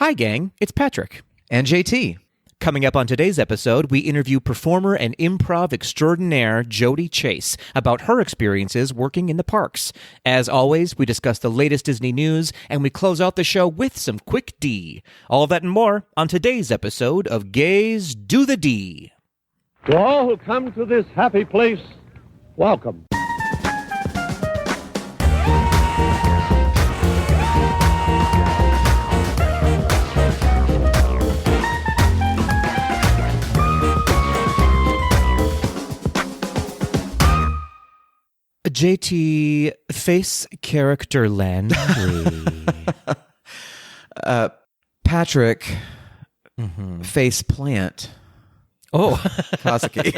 Hi, gang. It's Patrick. And JT. Coming up on today's episode, we interview performer and improv extraordinaire Jodi Chase about her experiences working in the parks. As always, we discuss the latest Disney news, and we close out the show with some quick D. All of that and more on today's episode of Gays Do the D. To all who come to this happy place, welcome. JT, face character Landry. Patrick, face plant. Oh, Kazuki.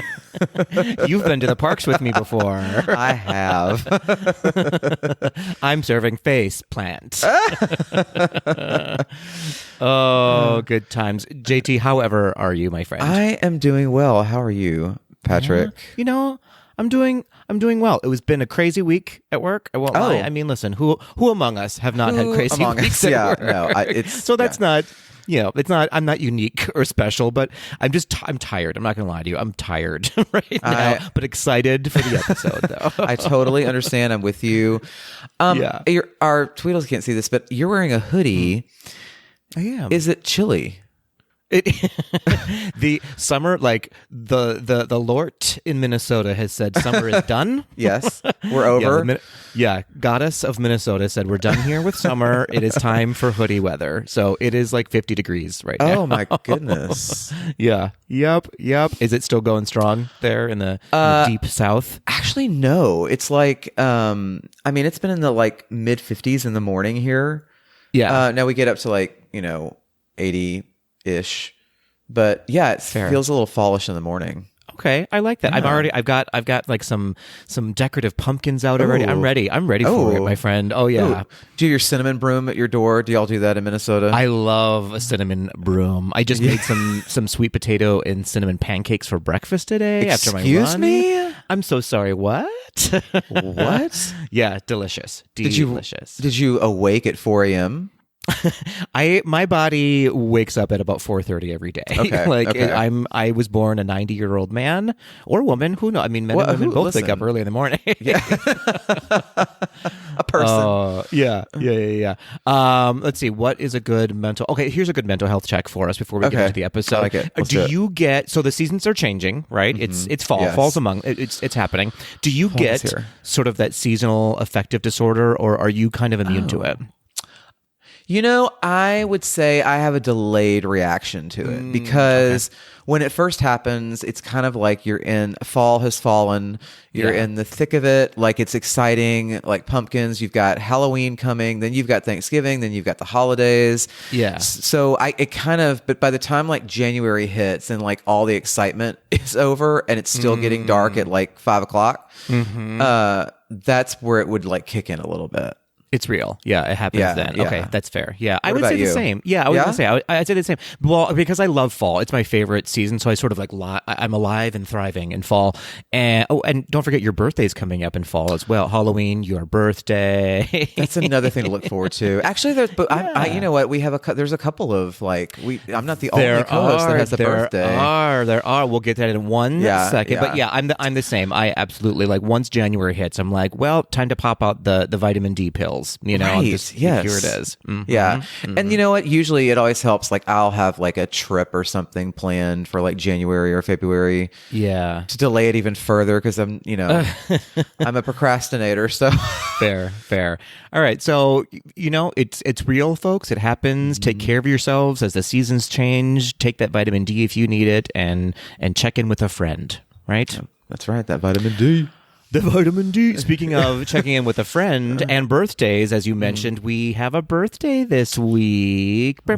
You've been to the parks with me before. I have. I'm serving face plant. Oh, good times. JT, however are you, my friend? I am doing well. How are you, Patrick? You know, I'm doing well. It was been a crazy week at work. I won't lie. I mean, listen, who among us have not had crazy weeks at work? No, it's so that's not. It's not. I'm not unique or special, but I'm tired. I'm not going to lie to you. I'm tired right now, but excited for the episode, though. I totally understand. I'm with you. Our Tweedles can't see this, but you're wearing a hoodie. I am. Is it chilly? The summer, like the Lord in Minnesota has said summer is done. Yes, we're over. Goddess of Minnesota said we're done here with summer. It is time for hoodie weather. So it is like 50 degrees right now. Oh my goodness. Yeah. Yep. Is it still going strong there in the deep south? Actually, no. It's like, it's been in the like mid 50s in the morning here. Yeah. Now we get up to like, 80-ish. But yeah, it feels a little fallish in the morning. Okay, I like that. Yeah. I've got like some decorative pumpkins out already. I'm ready for it, my friend. Oh yeah. Ooh. Do you have your cinnamon broom at your door? Do y'all do that in Minnesota? I love a cinnamon broom. I just made some sweet potato and cinnamon pancakes for breakfast today. After my run. Excuse me? I'm so sorry. What? What? Yeah, delicious. Delicious. Did you awake at 4 a.m.? My body wakes up at about 4:30 every day. Okay, I was born a 90-year-old man or woman. Who knows? I mean, men and women both wake up early in the morning. Yeah. A person. Yeah. Let's see. What is a good mental? Okay, here's a good mental health check for us before we get into the episode. I like it. Do you get? So the seasons are changing, right? Mm-hmm. It's fall. Yes. Fall's among. It's happening. Do you get sort of that seasonal affective disorder, or are you kind of immune to it? I would say I have a delayed reaction to it because when it first happens, it's kind of like fall has fallen. You're in the thick of it. Like it's exciting, like pumpkins. You've got Halloween coming, then you've got Thanksgiving, then you've got the holidays. Yeah. So but by the time like January hits and like all the excitement is over and it's still getting dark at like 5 o'clock, that's where it would like kick in a little bit. It's real. Yeah, it happens then. Yeah. Okay, that's fair. Yeah, I would say the same. Yeah, I was going to say, I'd say the same. Well, because I love fall. It's my favorite season, so I sort of like, I'm alive and thriving in fall. And don't forget your birthday's coming up in fall as well. Halloween, your birthday. That's another thing to look forward to. Actually, you know what? We have there's a couple of like, I'm not the only co-host that has a birthday. There are. We'll get that in one second. But yeah, I'm the same. I absolutely, like, once January hits, I'm like, well, time to pop out the vitamin D pills. Right. Yes. Here it is. Mm-hmm. Yeah. Mm-hmm. And you know what? Usually it always helps. Like I'll have like a trip or something planned for like January or February. Yeah. To delay it even further because I'm a procrastinator. So fair. All right. So, it's real, folks. It happens. Take care of yourselves as the seasons change. Take that vitamin D if you need it and check in with a friend, right? That's right. That vitamin D. The vitamin D. Speaking of checking in with a friend and birthdays, as you mentioned, we have a birthday this week. One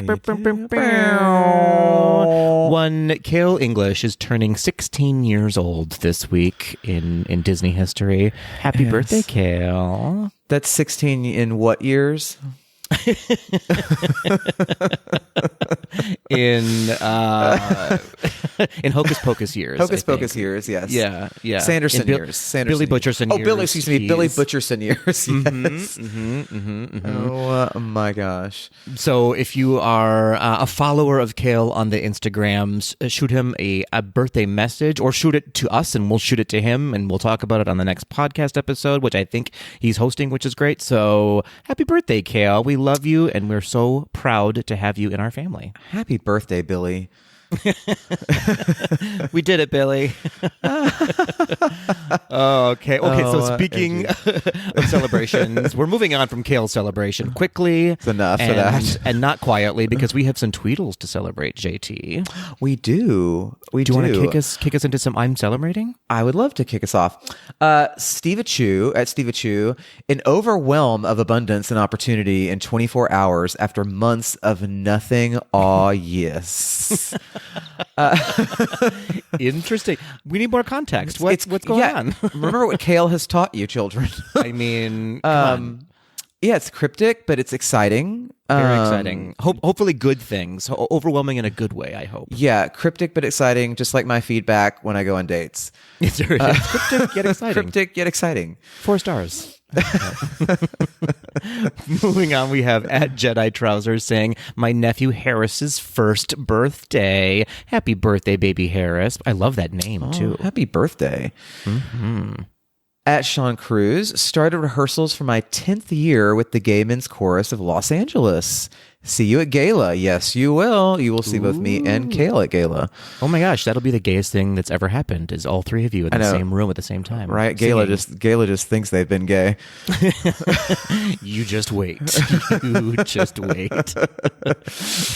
Kale English is turning 16 years old this week in Disney history. Happy birthday, Kale. That's 16 in what years? in Hocus Pocus years. Hocus Pocus years, yes. Yeah. Sanderson years. Billy Butcherson years. Oh, Billy Butcherson years. Yes. Oh my gosh. So if you are a follower of Kale on the Instagrams, shoot him a birthday message or shoot it to us and we'll shoot it to him and we'll talk about it on the next podcast episode, which I think he's hosting, which is great. So happy birthday, Kale. We love you and we're so proud to have you in our family. Happy birthday, Billy. We did it, Billy. Okay. So speaking of celebrations, we're moving on from Kale's celebration quickly. It's enough for that. And not quietly, because we have some tweedles to celebrate, JT. We do. Do you want to kick us into some I'm celebrating? I would love to kick us off. Steve Achu, at Steve Achu, an overwhelm of abundance and opportunity in 24 hours after months of nothing. Aw, yes. Interesting. We need more context. What's going on? Remember what Kale has taught you, children. I mean, come on. Yeah, it's cryptic, but it's exciting. Very exciting. Hopefully good things. Overwhelming in a good way, I hope. Yeah, cryptic but exciting, just like my feedback when I go on dates. It's cryptic yet exciting. Cryptic yet exciting. 4 stars. Moving on, we have at Jedi Trousers saying, my nephew Harris's first birthday. Happy birthday, baby Harris. I love that name, too. Happy birthday. Mm-hmm. At Sean Cruz, started rehearsals for my 10th year with the Gay Men's Chorus of Los Angeles. See you at Gala. Yes, you will. You will see both me and Kale at Gala. Oh my gosh, that'll be the gayest thing that's ever happened, is all 3 of you in the same room at the same time. Right? Gala just thinks they've been gay. You just wait. You just wait.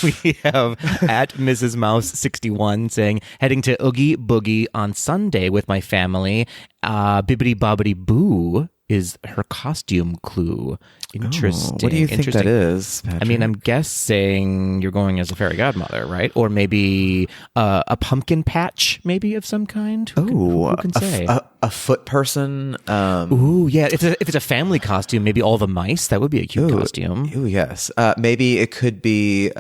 We have at Mrs. Mouse 61 saying, heading to Oogie Boogie on Sunday with my family. Bibbidi Bobbidi Boo is her costume clue. Interesting. What do you think that is, Patrick? I mean, I'm guessing you're going as a fairy godmother, right? Or maybe a pumpkin patch, maybe of some kind. Who can say? A foot person. Ooh, yeah. If it's a family costume, maybe all the mice. That would be a cute costume. Ooh, yes. Maybe it could be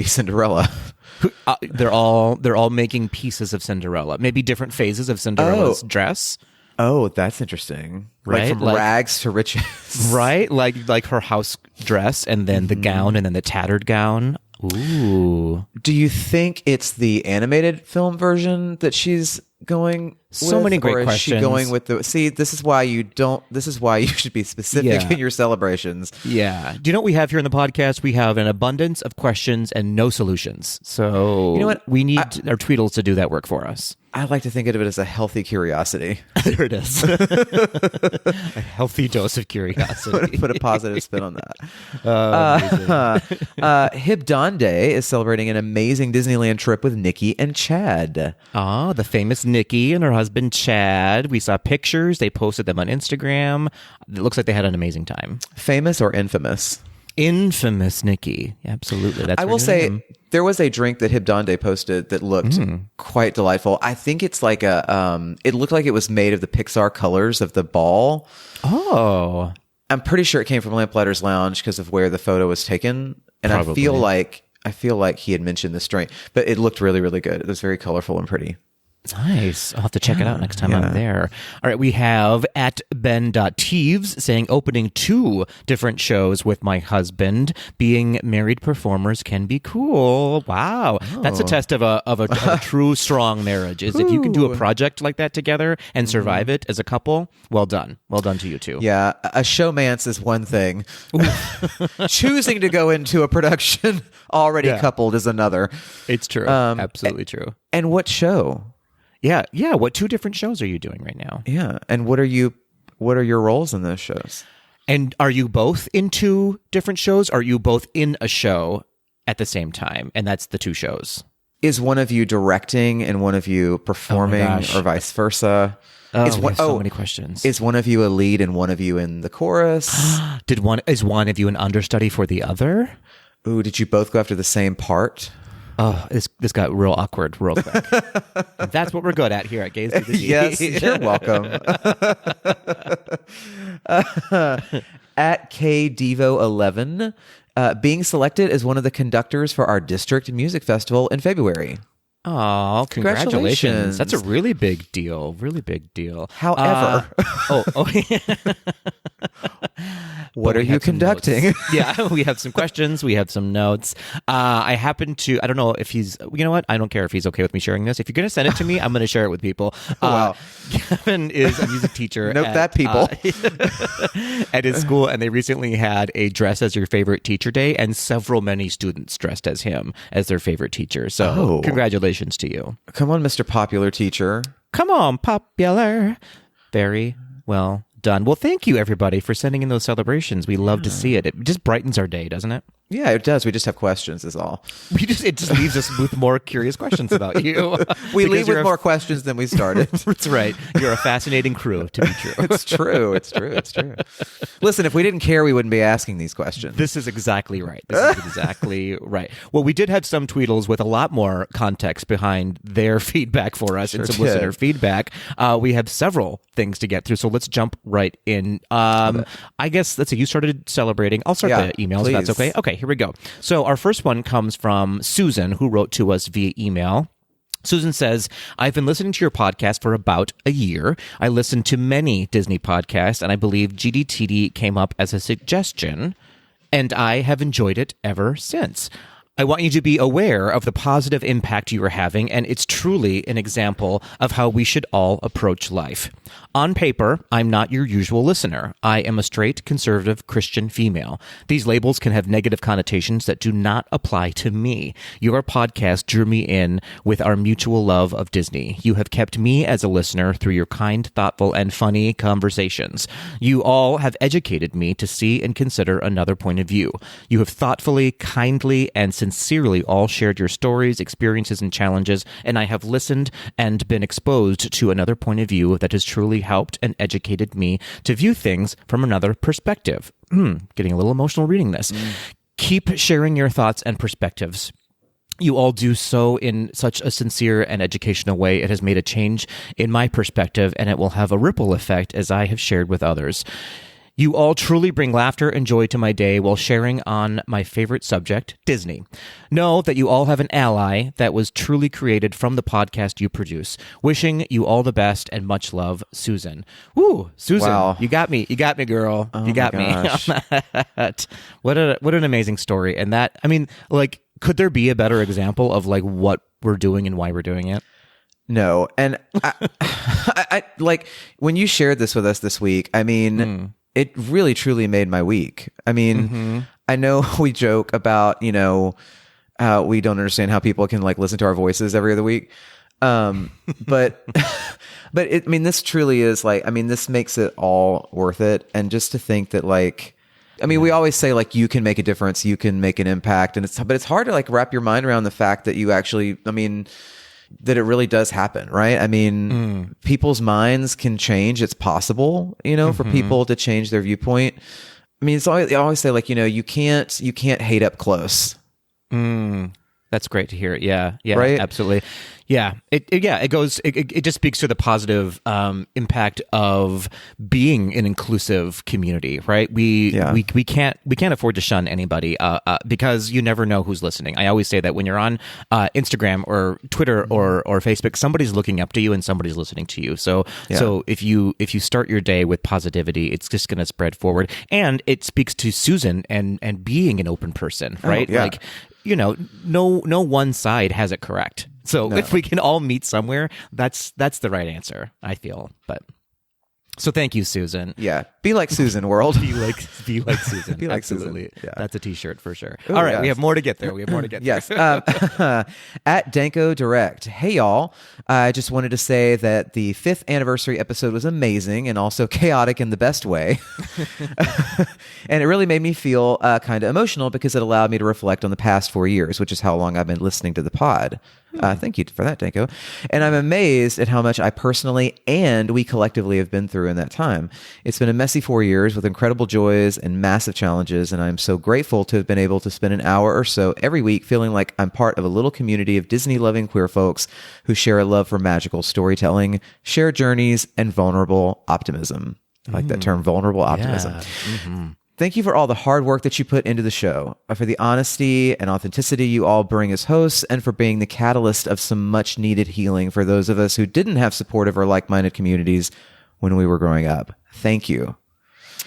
Cinderella. They're all making pieces of Cinderella. Maybe different phases of Cinderella's dress. Oh, that's interesting. Right? Like from rags to riches. Right? Like her house dress and then the gown and then the tattered gown. Ooh. Do you think it's the animated film version that she's going so with? Many great or is questions. She going with this is why you should be specific in your celebrations. Yeah. Do you know what we have here in the podcast? We have an abundance of questions and no solutions. So you know what? We need our tweedles to do that work for us. I like to think of it as a healthy curiosity. There it is. A healthy dose of curiosity. Put a positive spin on that. Hibdonde is celebrating an amazing Disneyland trip with Nikki and Chad. Ah, the famous Nikki and her husband Chad. We saw pictures. They posted them on Instagram. It looks like they had an amazing time. Famous or infamous? Infamous Nikki. Absolutely. That's I will say there was a drink that Hibdonde posted that looked quite delightful. I think it's like it looked like it was made of the Pixar colors of the ball. Oh. I'm pretty sure it came from Lamplighter's Lounge because of where the photo was taken. And probably. I feel like he had mentioned this drink, but it looked really, really good. It was very colorful and pretty. Nice. I'll have to check it out next time I'm there. All right. We have at Ben.Teves saying, opening 2 different shows with my husband. Being married performers can be cool. Wow. Oh. That's a test of a true strong marriage, is if you can do a project like that together and survive it as a couple. Well done. Well done to you two. Yeah. A showmance is one thing. Choosing to go into a production already coupled is another. It's true. Absolutely true. And what show? Yeah. What 2 different shows are you doing right now? Yeah. And what are your roles in those shows? And are you both in 2 different shows? Or are you both in a show at the same time? And that's the 2 shows. Is one of you directing and one of you performing or vice versa? So many questions. Is one of you a lead and one of you in the chorus? Is one of you an understudy for the other? Ooh, did you both go after the same part? Oh, this got real awkward real quick. That's what we're good at here at Gays to the G. Yes, you're welcome. At KDevo11, being selected as one of the conductors for our district music festival in February. Oh, congratulations. That's a really big deal. Really big deal. However, what are you conducting? Yeah, we have some questions. We have some notes. I don't know if he's, you know what? I don't care if he's okay with me sharing this. If you're going to send it to me, I'm going to share it with people. Wow. Kevin is a music teacher. Note that, people. At his school, and they recently had a dress as your favorite teacher day, and many students dressed as him as their favorite teacher. So congratulations to you. Come on, Mr. Popular Teacher. Come on, Popular. Very well done. Well, thank you, everybody, for sending in those celebrations. We love to see it. It just brightens our day, doesn't it? Yeah, it does. We just have questions is all. It just leaves us with more curious questions about you. We leave with more questions than we started. That's right. You're a fascinating crew, to be true. It's true. Listen, if we didn't care, we wouldn't be asking these questions. This is exactly right. Well, we did have some tweetles with a lot more context behind their feedback for us and some listener feedback. We have several things to get through, so let's jump right in. I guess, let's see, you started celebrating. I'll start the emails, please. if that's okay. Okay, here we go. So our first one comes from Susan, who wrote to us via email. Susan says, I've been listening to your podcast for about a year. I listened to many Disney podcasts, and I believe GDTD came up as a suggestion, and I have enjoyed it ever since. I want you to be aware of the positive impact you are having, and it's truly an example of how we should all approach life. On paper, I'm not your usual listener. I am a straight, conservative, Christian female. These labels can have negative connotations that do not apply to me. Your podcast drew me in with our mutual love of Disney. You have kept me as a listener through your kind, thoughtful, and funny conversations. You all have educated me to see and consider another point of view. You have thoughtfully, kindly, and sincerely all shared your stories, experiences, and challenges, and I have listened and been exposed to another point of view that has truly helped and educated me to view things from another perspective. Getting a little emotional reading this. Keep sharing your thoughts and perspectives. You all do so in such a sincere and educational way. It has made a change in my perspective, and it will have a ripple effect as I have shared with others. You all truly bring laughter and joy to my day while sharing on my favorite subject, Disney. Know that you all have an ally that was truly created from the podcast you produce. Wishing you all the best and much love, Susan. Woo, Susan, wow. You got me, girl. Oh, you got me on that. What an amazing story. And that, I mean, like, could there be a better example of like what we're doing and why we're doing it? No. And I like when you shared this with us this week, I mean, it really truly made my week. I mean, I know we joke about, you know, we don't understand how people can like listen to our voices every other week. But I mean, this truly is like, I mean, this makes it all worth it. And just to think that like, I mean, we always say like you can make a difference, you can make an impact, and but it's hard to like wrap your mind around the fact that you actually, I mean, that it really does happen, right? I mean, people's minds can change. It's possible, you know, for people to change their viewpoint. I mean, they always say like, you know, you can't hate up close. That's great to hear. Yeah, right? Absolutely. Yeah, it just speaks to the positive impact of being an inclusive community, right? We can't afford to shun anybody because you never know who's listening. I always say that when you're on Instagram or Twitter or Facebook, somebody's looking up to you and somebody's listening to you. So if you start your day with positivity, it's just going to spread forward, and it speaks to Susan and being an open person, right? Like, you know, no one side has it correct. So if we can all meet somewhere, that's the right answer, I feel. But so thank you, Susan. Yeah. Be like Susan, world. Be like Susan. Be like Absolutely. Susan. Yeah. That's a t-shirt for sure. Ooh, all right. yes. We have more to get there. Yes. At Danko Direct. Hey, y'all. I just wanted to say that the 5th anniversary episode was amazing and also chaotic in the best way. And it really made me feel kind of emotional because it allowed me to reflect on the past 4 years, which is how long I've been listening to the pod. Thank you for that, Danko. And I'm amazed at how much I personally and we collectively have been through in that time. It's been a messy 4 years with incredible joys and massive challenges, and I'm so grateful to have been able to spend an hour or so every week feeling like I'm part of a little community of Disney-loving queer folks who share a love for magical storytelling, shared journeys, and vulnerable optimism. I like that term, vulnerable optimism. Yeah. Thank you for all the hard work that you put into the show, for the honesty and authenticity you all bring as hosts, and for being the catalyst of some much needed healing for those of us who didn't have supportive or like-minded communities when we were growing up. Thank you.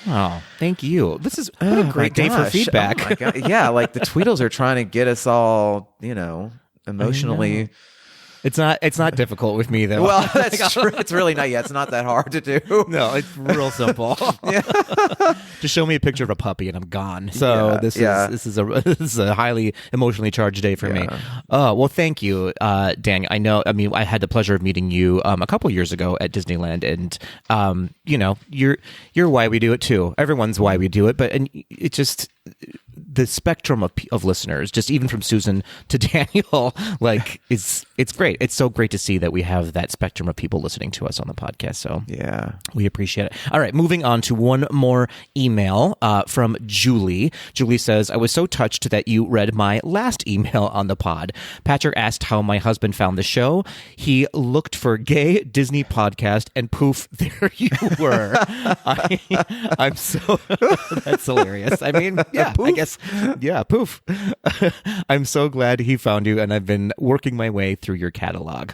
Oh, thank you. This is what a great day for feedback. Oh my God. Yeah, like the Tweedles are trying to get us all, emotionally. It's not difficult with me though. Well, that's true. It's really not. Yeah, it's not that hard to do. No, it's real simple. Just show me a picture of a puppy and I'm gone. So this is a highly emotionally charged day for me. Well, thank you, Daniel. I had the pleasure of meeting you a couple years ago at Disneyland, and you're why we do it too. Everyone's why we do it, but it just the spectrum of listeners, just even from Susan to Daniel, like it's great. It's so great to see that we have that spectrum of people listening to us on the podcast. So yeah, we appreciate it. All right, moving on to one more email from Julie. Julie says, I was so touched that you read my last email on the pod. Patrick asked how my husband found the show. He looked for gay Disney podcast and poof, there you were. I'm so, that's hilarious. I mean, yeah, I guess, yeah, poof. I'm so glad he found you, and I've been working my way through your catalog.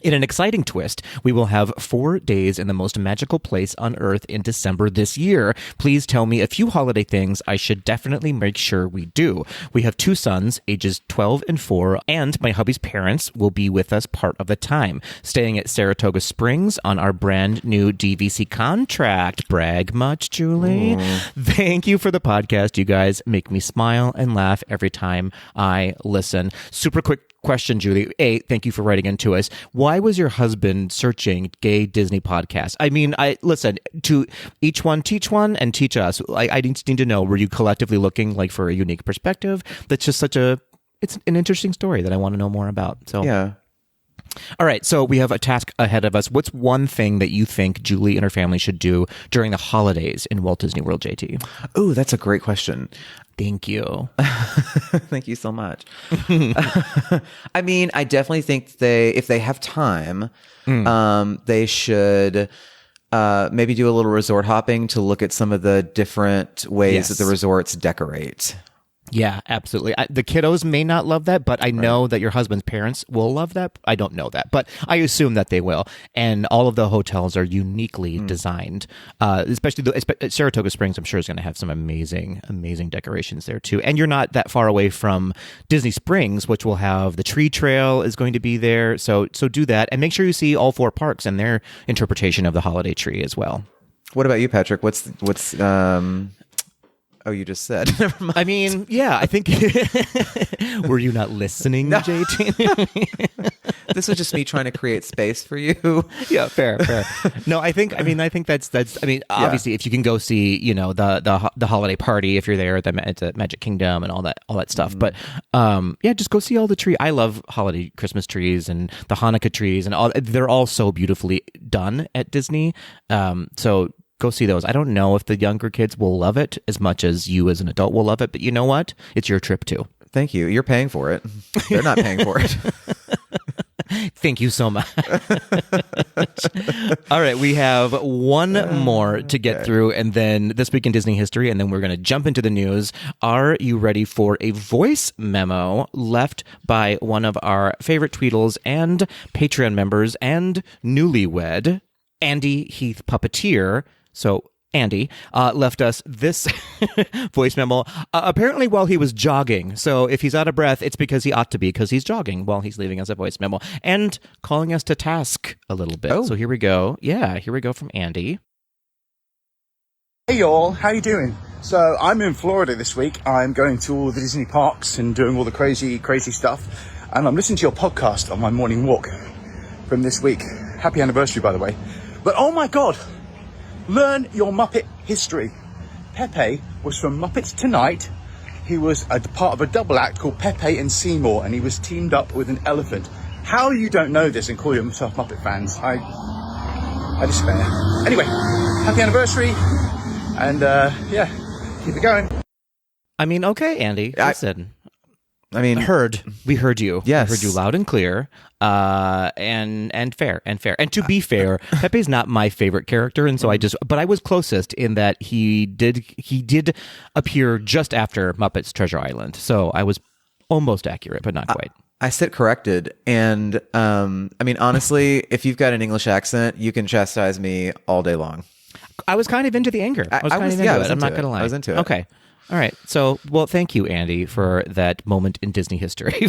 In an exciting twist, we will have 4 days in the most magical place on Earth in December this year. Please tell me a few holiday things I should definitely make sure we do. We have 2 sons, ages 12 and 4, and my hubby's parents will be with us part of the time, staying at Saratoga Springs on our brand new DVC contract. Brag much, Julie? Thank you for the podcast. You guys make me smile and laugh every time I listen. Super quick question, Julie. A, thank you for writing into us. Why was your husband searching gay Disney podcasts? I mean, listen, to each one teach one and teach us. I need to know, were you collectively looking like for a unique perspective? That's just it's an interesting story that I want to know more about. So yeah. All right, so we have a task ahead of us. What's one thing that you think Julie and her family should do during the holidays in Walt Disney World, JT? Oh, that's a great question. Thank you. Thank you so much. I mean, I definitely think if they have time, they should maybe do a little resort hopping to look at some of the different ways that the resorts decorate. Yeah, absolutely. The kiddos may not love that, but I know that your husband's parents will love that. I don't know that, but I assume that they will. And all of the hotels are uniquely designed, especially Saratoga Springs, I'm sure, is going to have some amazing, amazing decorations there too. And you're not that far away from Disney Springs, which will have the tree trail is going to be there. So do that, and make sure you see all 4 parks and their interpretation of the holiday tree as well. What about you, Patrick? What's Oh, you just said. Never mind. I mean, yeah, I think. Were you not listening, no. JT? This was just me trying to create space for you. Yeah, fair. No, I think that's. I mean, obviously, if you can go see, the holiday party if you're there at the Magic Kingdom and all that stuff. But just go see all the tree. I love holiday Christmas trees and the Hanukkah trees and all. They're all so beautifully done at Disney. So. Go see those. I don't know if the younger kids will love it as much as you as an adult will love it, but you know what? It's your trip too. Thank you. You're paying for it. They're not paying for it. Thank you so much. All right, we have one more to get through, and then This Week in Disney History, and then we're going to jump into the news. Are you ready for a voice memo left by one of our favorite Tweedles and Patreon members and newlywed, Andy Heath Puppeteer? So Andy left us this voice memo, apparently while he was jogging. So if he's out of breath, it's because he ought to be, because he's jogging while he's leaving us a voice memo and calling us to task a little bit. So here we go. Yeah, here we go from Andy. Hey y'all, how you doing? So I'm in Florida this week. I'm going to all the Disney parks and doing all the crazy stuff. And I'm listening to your podcast on my morning walk from this week. Happy anniversary, by the way. But oh my God, learn your Muppet history. Pepe was from Muppets Tonight. He was a part of a double act called Pepe and Seymour, and he was teamed up with an elephant. How you don't know this and call yourself Muppet fans? I despair. Anyway, happy anniversary, and keep it going. I mean, okay, Andy, listen. I mean, We heard you. Yes. We heard you loud and clear. And fair. And to be fair, Pepe's not my favorite character, and so but I was closest in that he did appear just after Muppets Treasure Island. So I was almost accurate, but not quite. I sit corrected, and I mean, honestly, if you've got an English accent, you can chastise me all day long. I was kind of into the anger. I was kind of into it. I'm not going to lie. I was into it. Okay. All right. So, well, thank you, Andy, for that moment in Disney history.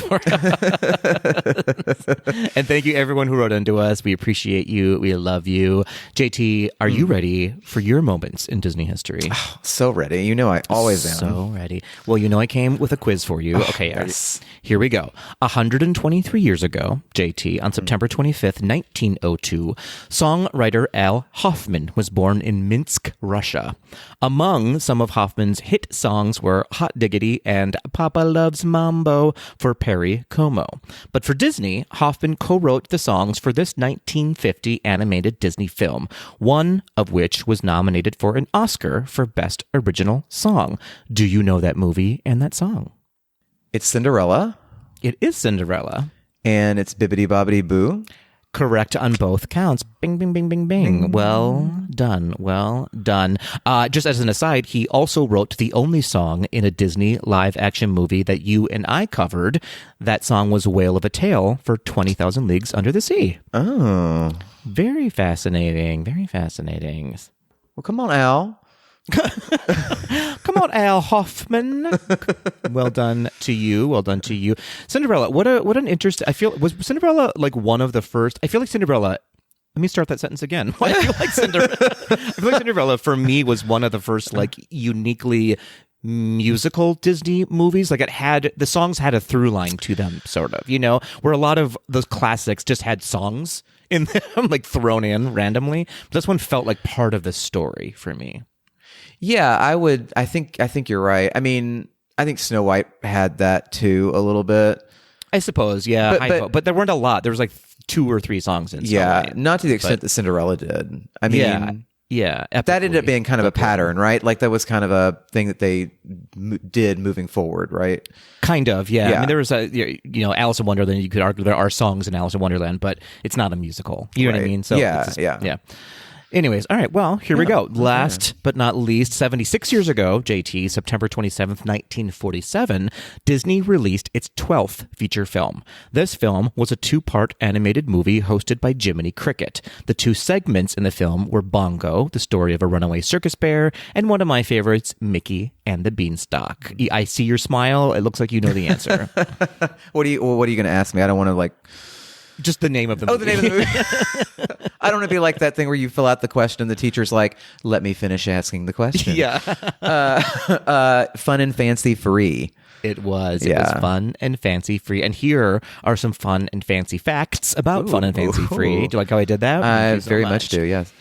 And thank you, everyone who wrote into us. We appreciate you. We love you. JT, are you ready for your moments in Disney history? So ready. You know I always am. So ready. Well, you know I came with a quiz for you. Okay, yes. Here we go. 123 years ago, JT, on September 25th, 1902, songwriter Al Hoffman was born in Minsk, Russia. Among some of Hoffman's hit songs were Hot Diggity and Papa Loves Mambo for Perry Como. But for Disney, Hoffman co-wrote the songs for this 1950 animated Disney film, one of which was nominated for an Oscar for Best Original Song. Do you know that movie and that song? It's Cinderella. It is Cinderella. And it's Bibbidi Bobbidi Boo. Correct on both counts. Bing, bing, bing, bing, bing. Well done. Well done. Just as an aside, he also wrote the only song in a Disney live-action movie that you and I covered. That song was Whale of a Tale for 20,000 Leagues Under the Sea. Oh. Very fascinating. Very fascinating. Well, come on, Al. Come on, Al Hoffman. Well done to you. Well done to you. Cinderella. What an interest. Was Cinderella like one of the first? I feel like Cinderella. Let me start that sentence again. I feel like Cinderella for me was one of the first like uniquely musical Disney movies. Like the songs had a through line to them, sort of, where a lot of those classics just had songs in them, like thrown in randomly. But this one felt like part of the story for me. Yeah, I think you're right. I mean, I think Snow White had that too a little bit. I suppose, yeah. But there weren't a lot. There was like 2 or 3 songs in Snow White. Not to the extent that Cinderella did. I mean, yeah, that ended up being kind of a pattern, right? Like that was kind of a thing that they did moving forward, right? Kind of, yeah. I mean, there was Alice in Wonderland. You could argue there are songs in Alice in Wonderland, but it's not a musical. You know what I mean? So yeah. Anyways, all right, well, here we go. Last but not least, 76 years ago, JT, September 27th, 1947, Disney released its 12th feature film. This film was a 2-part animated movie hosted by Jiminy Cricket. The 2 segments in the film were Bongo, the story of a runaway circus bear, and one of my favorites, Mickey and the Beanstalk. I see your smile. It looks like you know the answer. What are you going to ask me? I don't want to like... Just the name of the movie. Oh, the name of the movie. I don't want to be like that thing where you fill out the question and the teacher's like, let me finish asking the question. Yeah. Fun and fancy free. It was. It was fun and fancy free. And here are some fun and fancy facts about fun and fancy free. Do you like how I did that? I very much do, yes.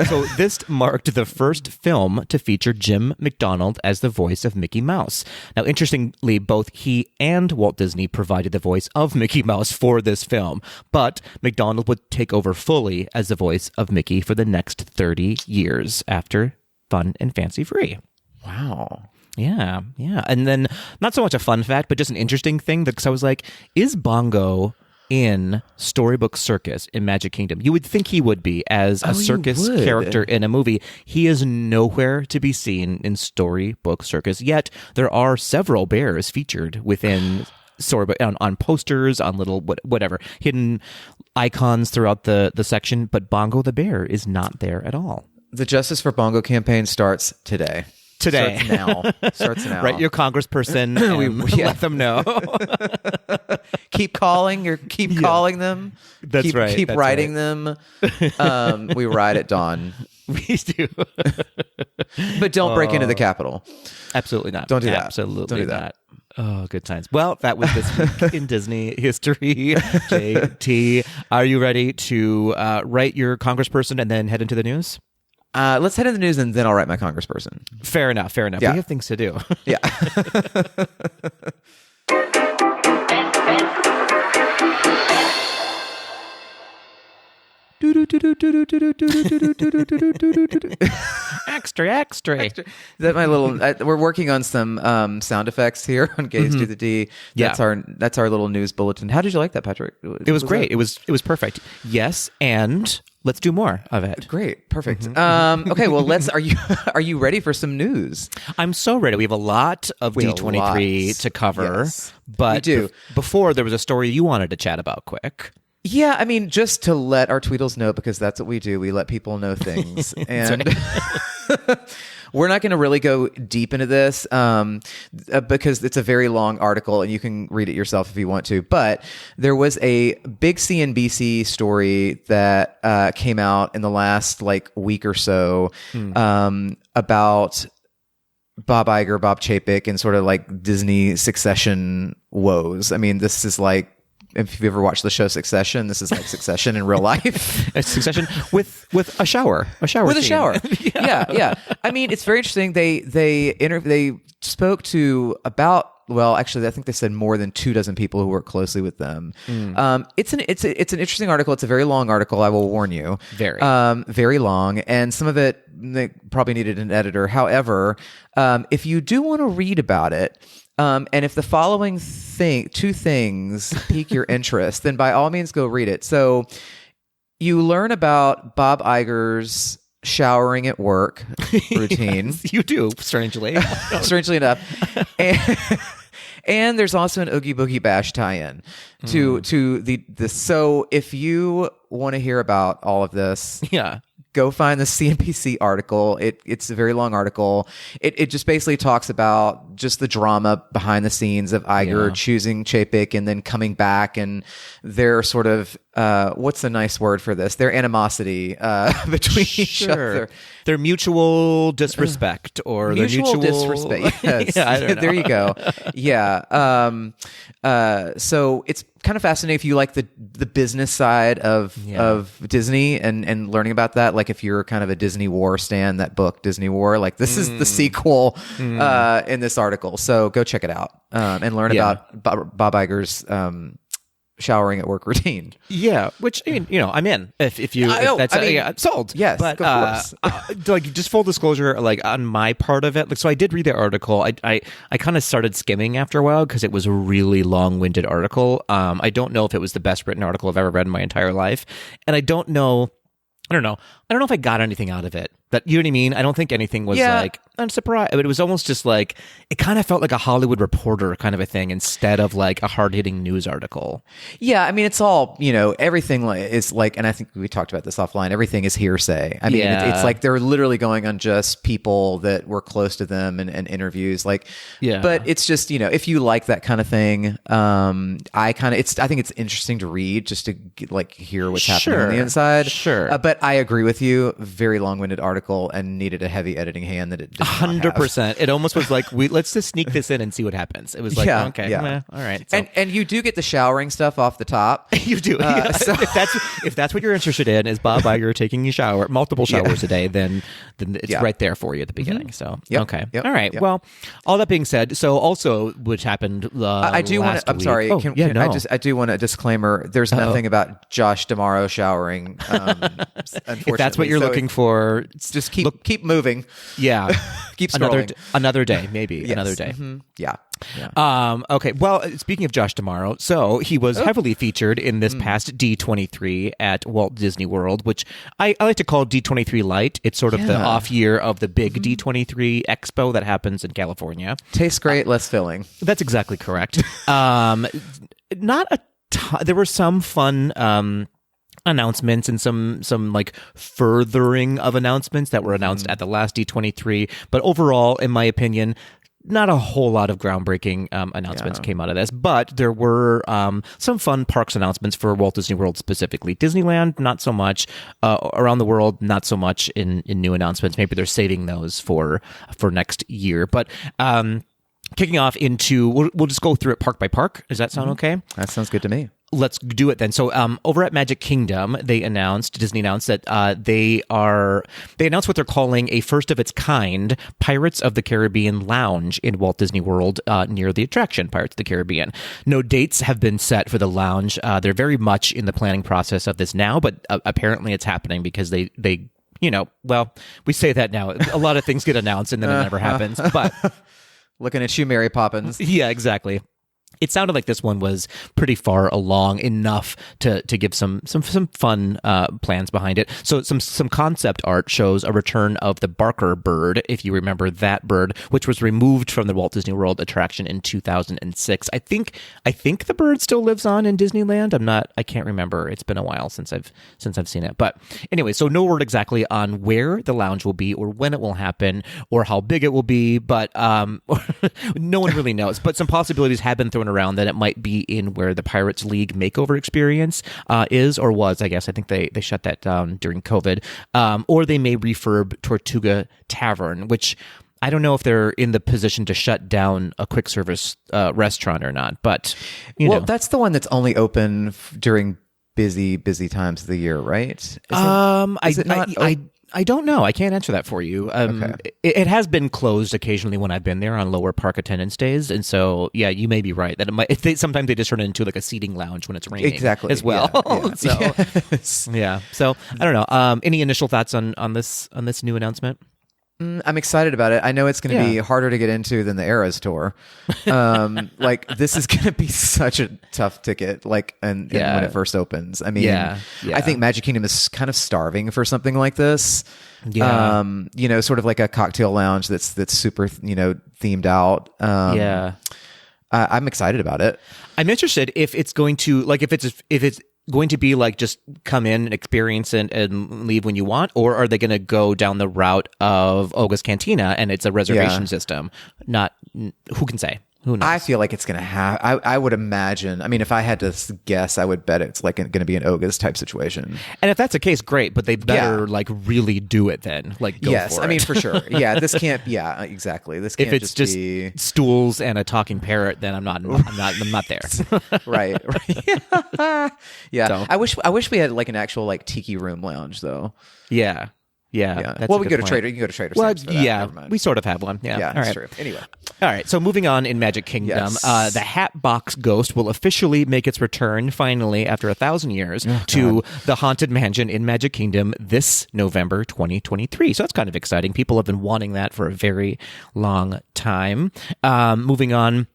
So this marked the first film to feature Jim McDonald as the voice of Mickey Mouse. Now, interestingly, both he and Walt Disney provided the voice of Mickey Mouse for this film, but McDonald would take over fully as the voice of Mickey for the next 30 years after Fun and Fancy Free. Wow. Yeah. And then, not so much a fun fact, but just an interesting thing, because I was like, is Bongo in Storybook Circus in Magic Kingdom? You would think he would be as a circus character in a movie. He is nowhere to be seen in Storybook Circus, yet there are several bears featured within Storybook on posters, on little whatever hidden icons throughout the section, but Bongo the bear is not there at all. The Justice for Bongo campaign starts today. Starts now. Right, your congressperson. Let them know. Keep calling calling them. That's right. Keep writing them. We ride at dawn. We do. But don't break into the Capitol. Absolutely not. Don't do that. Absolutely Don't do not. that. Oh, good times. Well, that was this week in Disney history. JT, are you ready to write your congressperson and then head into the news? Let's head into the news and then I'll write my congressperson. Fair enough. Yeah. We have things to do. Yeah. Extra. Is that my little? We're working on some sound effects here on Gaze to the D. That's our little news bulletin. How did you like that, Patrick? It was great. It was perfect. Yes, and let's do more of it. Great, perfect. Okay, well, are you ready for some news? I'm so ready. We have a lot of D23 to cover, but we do. Before there was a story you wanted to chat about quick. Yeah, I mean, just to let our Tweedles know, because that's what we do. We let people know things. And we're not going to really go deep into this because it's a very long article and you can read it yourself if you want to. But there was a big CNBC story that came out in the last week or so about Bob Iger, Bob Chapek, and sort of Disney Succession woes. I mean, this is if you've ever watched the show Succession, this is Succession in real life. Succession with a shower. With scene. A shower. Yeah. I mean, it's very interesting. They spoke to about, well, actually, I think they said more than 24 people who work closely with them. It's an interesting article. It's a very long article, I will warn you. Very long, and some of it they probably needed an editor. However, if you do want to read about it, and if the following two things pique your interest, then by all means go read it. So you learn about Bob Iger's showering at work routine. Yes, you do, strangely enough. And there's also an Oogie Boogie Bash tie-in to the. So if you want to hear about all of this, go find the CNBC article. It's a very long article. It just basically talks about just the drama behind the scenes of Iger choosing Chapek and then coming back, and their sort of what's the nice word for this? Their animosity between each other. Their mutual disrespect or mutual disrespect. Yes. I don't know. There you go. Yeah. So it's kind of fascinating if you like the business side of Disney and learning about that. If you're kind of a Disney War stan, that book Disney War, this is the sequel in this article. So go check it out and learn about Bob Iger's showering at work routine. Yeah, which I'm in. I'm sold. Yes, but of course. Just full disclosure, on my part of it. So I did read the article. I kind of started skimming after a while because it was a really long-winded article. I don't know if it was the best written article I've ever read in my entire life, and I don't know if I got anything out of it. That, you know what I mean? I don't think anything was I'm surprised. But it was almost just it kind of felt like a Hollywood Reporter kind of a thing instead of a hard-hitting news article. Yeah, I mean, it's all, everything is and I think we talked about this offline, everything is hearsay. I mean, it's they're literally going on just people that were close to them and interviews. But it's just, if you like that kind of thing, I think it's interesting to read just to hear what's happening on the inside. Sure. But I agree with you. Very long-winded article and needed a heavy editing hand that it did 100%. It almost was let's just sneak this in and see what happens. It was all right. So. And you do get the showering stuff off the top. You do. So if that's what you're interested in, is Bob Iger taking multiple showers a day, then it's right there for you at the beginning. So okay, all right. Yep. Well, all that being said, so also which happened. I do want to. I'm sorry. I do want a discllaimer. There's nothing about Josh D'Amaro showering. Unfortunately, if that's what you're looking for. Just keep moving. Yeah. Keep scrolling. Another day, maybe. Yes. Another day. Mm-hmm. Yeah. Okay. Well, speaking of Josh D'Amaro, so he was heavily featured in this past D23 at Walt Disney World, which I like to call D23 Light. It's sort of the off year of the big D23 Expo that happens in California. Tastes great, less filling. That's exactly correct. Not a ton. There were some fun announcements and some furthering of announcements that were announced at the last D23, but overall, in my opinion, not a whole lot of groundbreaking announcements came out of this, but there were some fun parks announcements for Walt Disney World specifically. Disneyland, not so much. Around the world, not so much in new announcements. Maybe they're saving those for next year, but kicking off into, we'll just go through it park by park. Does that sound okay? That sounds good to me. let's do it then. So over at Magic Kingdom, Disney announced that they announced what they're calling a first of its kind Pirates of the Caribbean lounge in Walt Disney World near the attraction Pirates of the Caribbean. No dates have been set for the lounge. They're very much in the planning process of this now, but apparently it's happening because they well, we say that now. A lot of things get announced and then it never happens. But looking at you, Mary Poppins. Yeah, exactly. It sounded like this one was pretty far along enough to give some fun plans behind it. So some concept art shows a return of the Barker bird, if you remember that bird, which was removed from the Walt Disney World attraction in 2006. I think the bird still lives on in Disneyland. I can't remember. It's been a while since I've seen it. But anyway, so no word exactly on where the lounge will be or when it will happen or how big it will be, but no one really knows. But some possibilities have been thrown around that it might be in where the Pirates League makeover experience is or was. I guess I think they shut that down during COVID, or they may refurb Tortuga Tavern, which I don't know if they're in the position to shut down a quick service restaurant or not. But you know, that's the one that's only open during busy times of the year, right? I don't know. I can't answer that for you. Okay. It has been closed occasionally when I've been there on lower park attendance days, and so yeah, you may be right that it might. Sometimes they just turn it into like a seating lounge when it's raining, exactly as well. Yeah. So yeah, so I don't know. Any initial thoughts on this new announcement? I'm excited about it. I know it's going to be harder to get into than the Eras tour. Like this is going to be such a tough ticket. Like, and when it first opens, I mean, I think Magic Kingdom is kind of starving for something like this. Yeah. Sort of like a cocktail lounge that's super, themed out. I'm excited about it. I'm interested if it's going to if it's going to be like just come in and experience it and leave when you want, or are they going to go down the route of Olga's Cantina and it's a reservation system? Not who can say. Who knows? I feel like it's going to have. I would imagine. I mean, if I had to guess, I would bet it's like going to be an Oga's type situation. And if that's the case, great. But they better really do it then. Like, go for it. I mean, for sure. Yeah, this can't. Yeah, exactly. This can't. If it's just be stools and a talking parrot, then I'm not there. Right. Yeah. So. I wish we had like an actual like tiki room lounge though. Yeah. That's well, a we good go to point. Trader. You can go to Trader Well, Sam's for that. yeah, Never mind. we sort of have one. Yeah, that's true. Anyway, all right. So moving on in Magic Kingdom, the Hatbox Ghost will officially make its return finally after 1,000 years to the Haunted Mansion in Magic Kingdom this November 2023. So that's kind of exciting. People have been wanting that for a very long time. Moving on.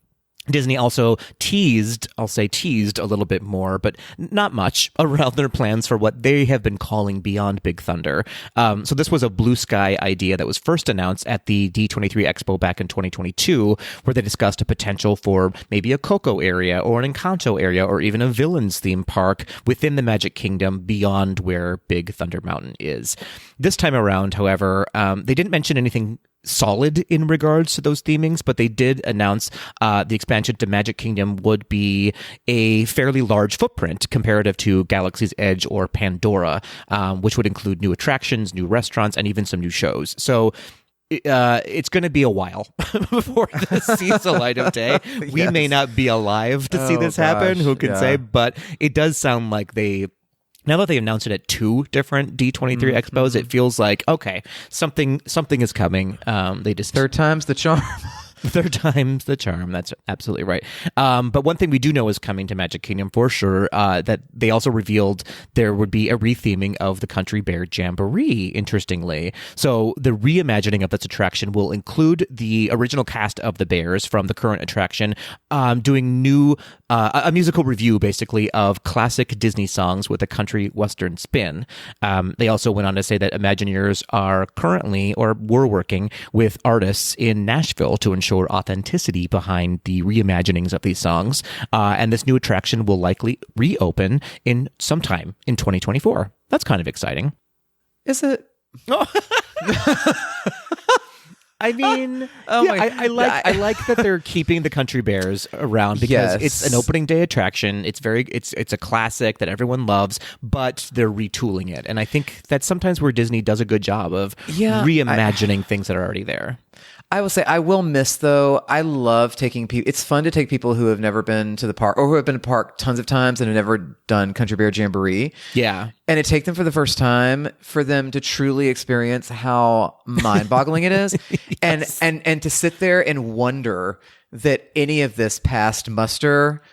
Disney also teased a little bit more, but not much, around their plans for what they have been calling Beyond Big Thunder. So this was a blue sky idea that was first announced at the D23 Expo back in 2022, where they discussed a potential for maybe a Coco area or an Encanto area or even a Villains theme park within the Magic Kingdom beyond where Big Thunder Mountain is. This time around, however, they didn't mention anything solid in regards to those themings, but they did announce the expansion to Magic Kingdom would be a fairly large footprint comparative to Galaxy's Edge or Pandora, which would include new attractions, new restaurants, and even some new shows. So it's going to be a while before this sees the light of day. We may not be alive to see this happen. Who can say? But it does sound like now that they announced it at two different D23 expos, it feels like, okay, something is coming. They just third time's the charm. Third time's the charm. That's absolutely right. But one thing we do know is coming to Magic Kingdom for sure, that they also revealed there would be a retheming of the Country Bear Jamboree, interestingly. So the reimagining of this attraction will include the original cast of the Bears from the current attraction, doing a musical review, basically, of classic Disney songs with a country western spin. They also went on to say that Imagineers are currently, or were working with artists in Nashville to ensure authenticity behind the reimaginings of these songs. And this new attraction will likely reopen in sometime in 2024. That's kind of exciting. Is it? I mean, I like that they're keeping the Country Bears around because it's an opening day attraction. It's a classic that everyone loves, but they're retooling it. And I think that's sometimes where Disney does a good job of reimagining things that are already there. I will say I will miss though. I love taking people. It's fun to take people who have never been to the park or who have been to the park tons of times and have never done Country Bear Jamboree. Yeah. And to take them for the first time for them to truly experience how mind-boggling it is. Yes. And to sit there and wonder that any of this passed muster.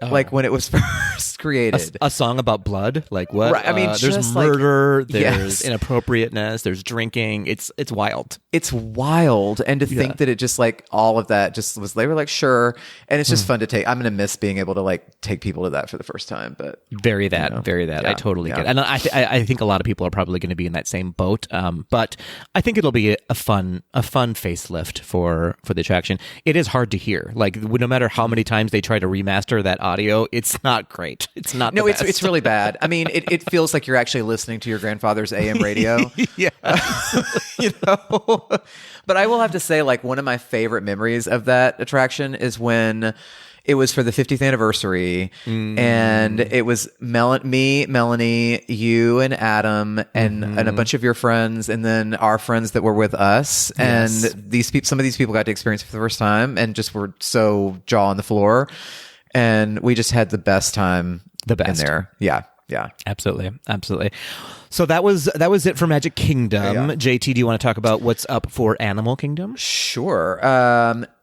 Like when it was first created. A song about blood? Like what? Right, I mean, there's murder, there's inappropriateness, there's drinking. It's wild. It's wild. And to think that it just like all of that just was, they were like, sure. And it's just fun to take. I'm going to miss being able to like take people to that for the first time. But very that. Yeah, I totally get it. And I think a lot of people are probably going to be in that same boat. But I think it'll be a fun facelift for the attraction. It is hard to hear. Like no matter how many times they try to remaster that audio, it's not great. It's not. No, the best. It's really bad. I mean, it feels like you're actually listening to your grandfather's AM radio. Yeah, you know. But I will have to say, like, one of my favorite memories of that attraction is when it was for the 50th anniversary, and it was me, Melanie, you, and Adam, and a bunch of your friends, and then our friends that were with us, and some of these people got to experience it for the first time, and just were so jaw on the floor. And we just had the best time in there. Yeah. Absolutely. So that was it for Magic Kingdom. Yeah. JT, do you want to talk about what's up for Animal Kingdom? Sure.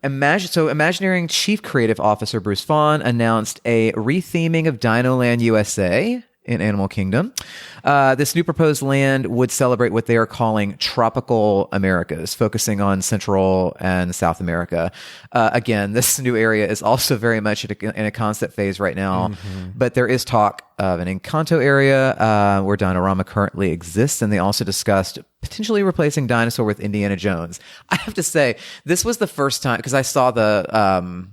Imagineering Chief Creative Officer Bruce Vaughn announced a retheming of Dinoland USA in Animal Kingdom. This new proposed land would celebrate what they are calling tropical Americas, focusing on Central and South America. Again, this new area is also very much in a concept phase right now, but there is talk of an Encanto area where Dinorama currently exists, and they also discussed potentially replacing Dinosaur with Indiana Jones. I have to say, this was the first time, because I saw the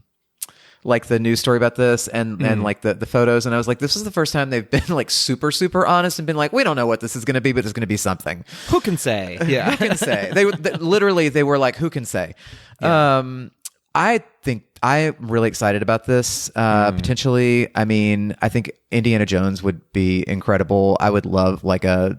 news story about this and like the photos. And I was like, this is the first time they've been like super, super honest and been like, we don't know what this is going to be, but it's going to be something. Who can say? Yeah. Who can say? They were like, who can say? Yeah. I think I'm really excited about this. Potentially, I mean, I think Indiana Jones would be incredible. I would love like a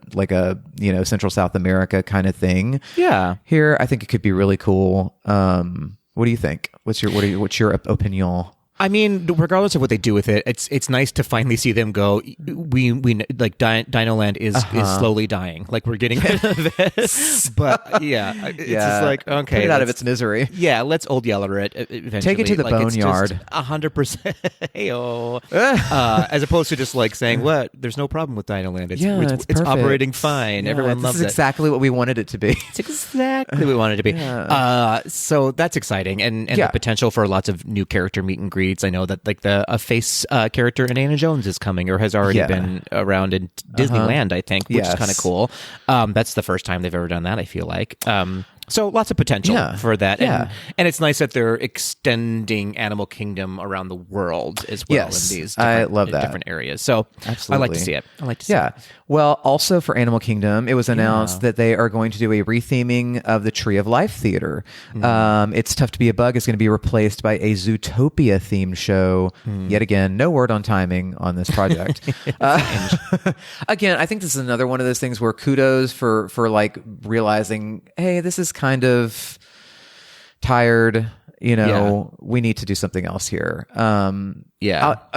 Central South America kind of thing. Yeah. Here, I think it could be really cool. What do you think? What's your opinion? I mean, regardless of what they do with it, it's nice to finally see them go. We like Dinoland is slowly dying. Like we're getting rid of it, but it's just like okay, put it out of its misery. Yeah, let's Old Yeller it eventually. Take it to the boneyard. 100%. As opposed to just like saying, "What? There's no problem with Dinoland. It's operating fine. Everyone loves it." This is exactly what we wanted it to be. It's exactly what we wanted it to be. Yeah. So that's exciting, and the potential for lots of new character meet and greets. I know that like a face character in Indiana Jones is coming or has already been around in Disneyland, I think, which is kind of cool. That's the first time they've ever done that, I feel like. So lots of potential for that. Yeah. And it's nice that they're extending Animal Kingdom around the world as well in these different areas. So absolutely. I like to see it. Yeah. Well, also for Animal Kingdom, it was announced that they are going to do a retheming of the Tree of Life Theater. It's Tough to Be a Bug is going to be replaced by a Zootopia themed show. Yet again, no word on timing on this project. Again, I think this is another one of those things where kudos for like realizing, hey, this is kind of tired, we need to do something else here. I'll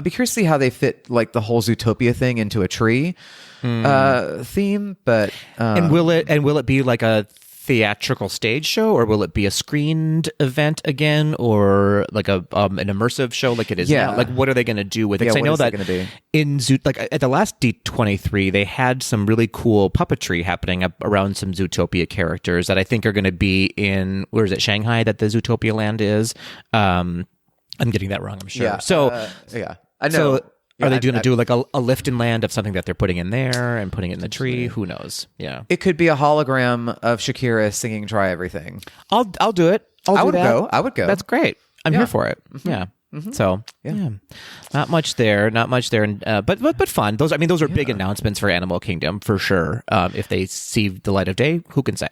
be curious to see how they fit like the whole Zootopia thing into a tree theme, but and will it be like a theatrical stage show, or will it be a screened event again, or like an immersive show like it is now? Like, what are they going to do with it? 'Cause I know that in at the last D23, they had some really cool puppetry happening around some Zootopia characters that I think are going to be in, where is it, Shanghai, that the Zootopia land is? I'm getting that wrong, I'm sure. Yeah. So, I know. So, are they going to do like a lift and land of something that they're putting in there and putting it in the tree? Who knows? Yeah, it could be a hologram of Shakira singing "Try Everything." I'll do it. I would go. That's great. I'm here for it. Yeah. So not much there, and, but fun. Those are big announcements for Animal Kingdom for sure. If they see the light of day, who can say?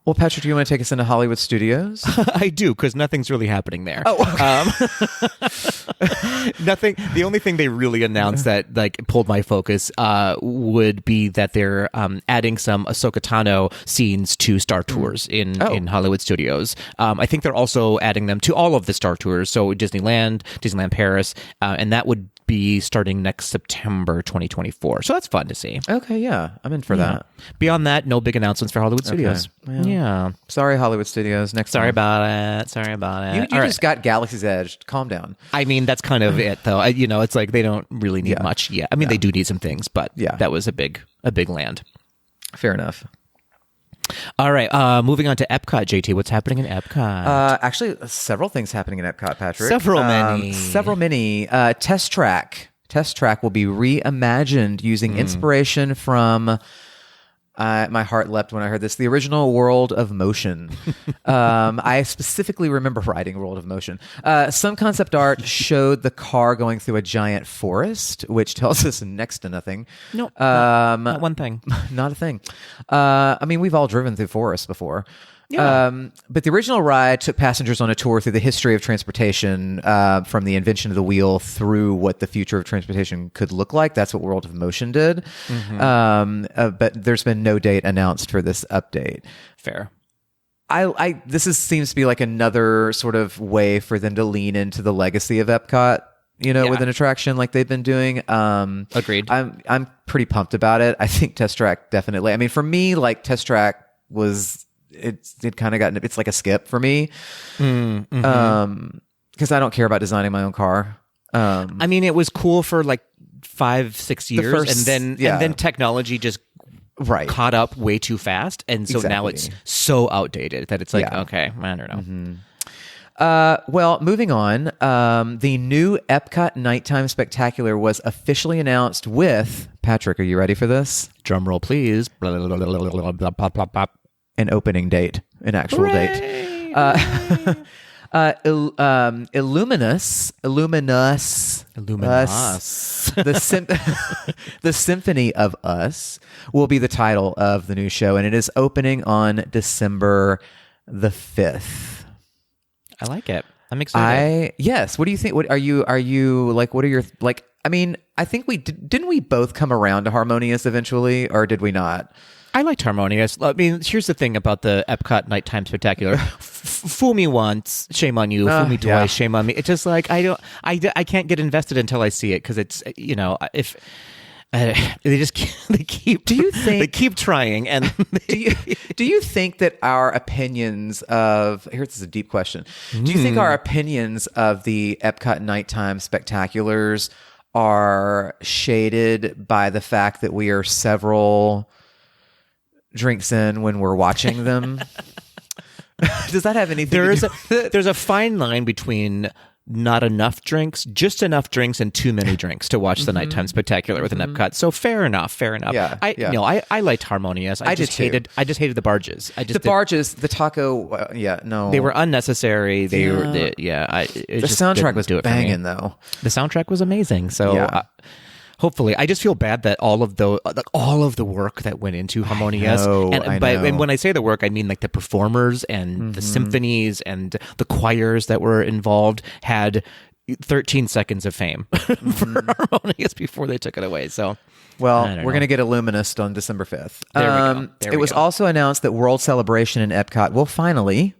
Well, Patrick, do you want to take us into Hollywood Studios? I do, because nothing's really happening there. Oh, okay. Nothing. The only thing they really announced that like pulled my focus would be that they're adding some Ahsoka Tano scenes to Star Tours in Hollywood Studios. I think they're also adding them to all of the Star Tours, so Disneyland Paris, and that would be starting next September 2024. So that's fun to see. Okay, yeah. I'm in for that. Beyond that, no big announcements for Hollywood Studios. Well, yeah. Sorry, Hollywood Studios. Sorry about it. You just got Galaxy's Edge. Calm down. I mean, that's kind of it, though. It's like they don't really need much yet. I mean, they do need some things, but that was a big land. Fair enough. All right, moving on to Epcot, JT. What's happening in Epcot? Actually, several things happening in Epcot, Patrick. Several many. Test Track. Test Track will be reimagined using inspiration from... my heart leapt when I heard this. The original World of Motion. I specifically remember writing World of Motion. Some concept art showed the car going through a giant forest, which tells us next to nothing. No, not one thing. Not a thing. I mean, we've all driven through forests before. Yeah. But the original ride took passengers on a tour through the history of transportation, from the invention of the wheel through what the future of transportation could look like. That's what World of Motion did. But there's been no date announced for this update. Fair. Seems to be like another sort of way for them to lean into the legacy of Epcot, with an attraction like they've been doing. Agreed. I'm pretty pumped about it. I think Test Track definitely. I mean, for me, like Test Track was. It kind of got, it's like a skip for me. Because I don't care about designing my own car. I mean, it was cool for like 5-6 years, and then technology just caught up way too fast, and so now it's so outdated that it's like, okay, I don't know. Well, moving on, the new Epcot Nighttime Spectacular was officially announced with, Patrick, are you ready for this? Drum roll, please. An opening date, an actual date. Illuminous, the Symphony of Us will be the title of the new show, and it is opening on December the 5th. I like it. I'm excited. Yes. What do you think? What are you like? What are your like? I mean, I think didn't we both come around to Harmonious eventually, or did we not? I liked Harmonious. I mean, here's the thing about the Epcot Nighttime Spectacular. Fool me once, shame on you. Fool me twice, shame on me. It's just like I can't get invested until I see it, because it's if they keep. Do you think they keep trying? And do you think that our opinions of here's a deep question. Do you think our opinions of the Epcot Nighttime Spectaculars are shaded by the fact that we are several drinks in when we're watching them? Does that have anything to do? There's a fine line between not enough drinks, just enough drinks, and too many drinks to watch the Nighttime Spectacular with an Epcot. So fair enough. Yeah, I liked Harmonious. I just hated the barges. The taco. No, they were unnecessary. The soundtrack was banging though. The soundtrack was amazing. So. Hopefully, I just feel bad that all of the work that went into Harmonious, and when I say the work, I mean like the performers and the symphonies and the choirs that were involved had 13 seconds of fame for Harmonious before they took it away. So, well, we're going to get Illuminist on December 5th. It was also announced that World Celebration in Epcot will finally.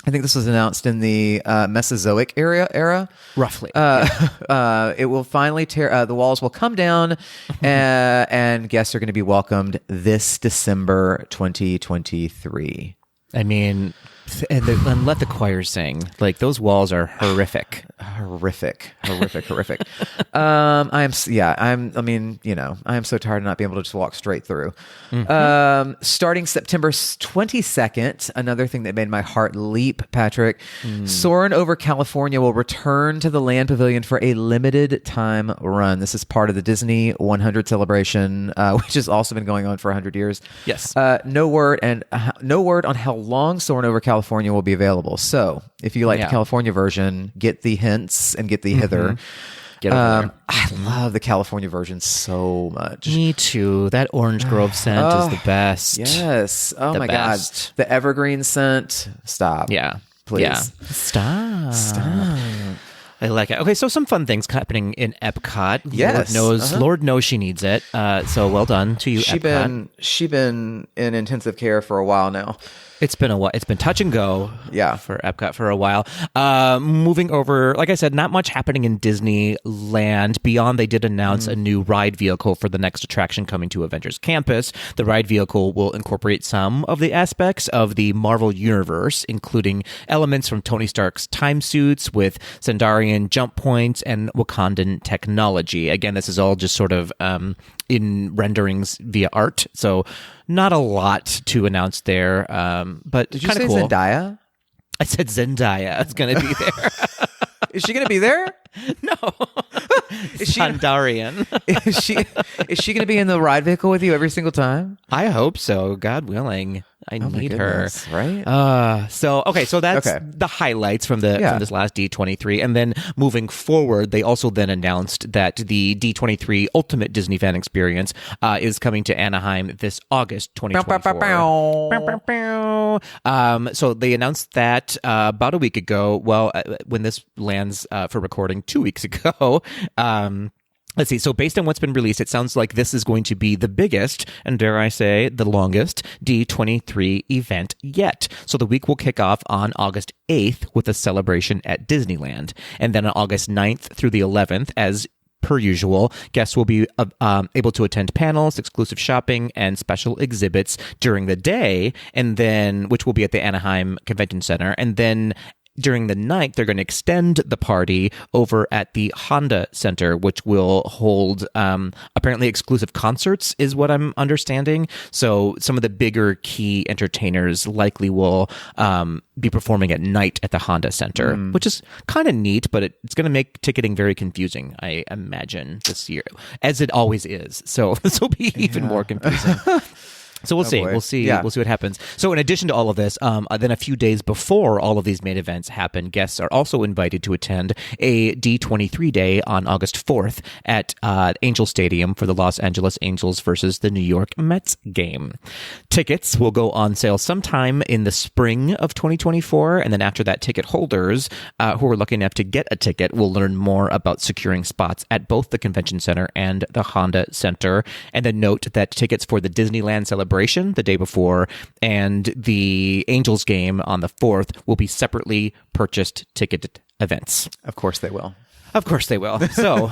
I think this was announced in the Mesozoic era. Roughly. It will finally the walls will come down, and guests are going to be welcomed this December 2023. I mean, and let the choir sing. Like, those walls are horrific. Horrific. I am so tired of not being able to just walk straight through. Starting September 22nd, another thing that made my heart leap, Patrick, Soarin' Over California will return to the Land Pavilion for a limited time run. This is part of the Disney 100 celebration, which has also been going on for 100 years. Yes. No word on how long Soarin' Over California will be available. So if you like the California version, get the hints and get the hither. Get over there. I love the California version so much. Me too. That orange grove scent is the best. Yes. Oh The my best. God. The evergreen scent. Stop. Yeah. Please. Yeah. Stop. I like it. Okay, so some fun things happening in Epcot. Yes. Lord knows she needs it. So well done to you, Epcot. She been in intensive care for a while now. It's been a while. It's been touch and go for Epcot for a while. Moving over, like I said, not much happening in Disneyland. Beyond, they did announce a new ride vehicle for the next attraction coming to Avengers Campus. The ride vehicle will incorporate some of the aspects of the Marvel Universe, including elements from Tony Stark's time suits with Sandarian jump points and Wakandan technology. Again, this is all just sort of in renderings via art, so not a lot to announce there, but Did you say cool. Zendaya? I said Zendaya is going to be there. Is she going to be there? No. Is she Sandarian. is she going to be in the ride vehicle with you every single time? I hope so, God willing. I need her. Right? So that's the highlights from from this last D23. And then moving forward, they also then announced that the D23 Ultimate Disney Fan Experience is coming to Anaheim this August 2024. So they announced that about a week ago. Well, when this lands for recording 2 weeks ago. Let's see. So based on what's been released, it sounds like this is going to be the biggest, and dare I say, the longest D23 event yet. So the week will kick off on August 8th with a celebration at Disneyland. And then on August 9th through the 11th, as per usual, guests will be able to attend panels, exclusive shopping, and special exhibits during the day, and then which will be at the Anaheim Convention Center. And then during the night, they're going to extend the party over at the Honda Center, which will hold apparently exclusive concerts, is what I'm understanding. So some of the bigger key entertainers likely will be performing at night at the Honda Center, which is kind of neat, but it's going to make ticketing very confusing, I imagine, this year, as it always is. So this will be even more confusing. So we'll see. Boy. We'll see. Yeah. We'll see what happens. So in addition to all of this, then a few days before all of these main events happen, guests are also invited to attend a D23 day on August 4th at Angel Stadium for the Los Angeles Angels versus the New York Mets game. Tickets will go on sale sometime in the spring of 2024, and then after that, ticket holders who are lucky enough to get a ticket will learn more about securing spots at both the Convention Center and the Honda Center. And then note that tickets for the Disneyland celebration the day before and the Angels game on the 4th will be separately purchased ticketed events. Of course they will. Of course they will. So,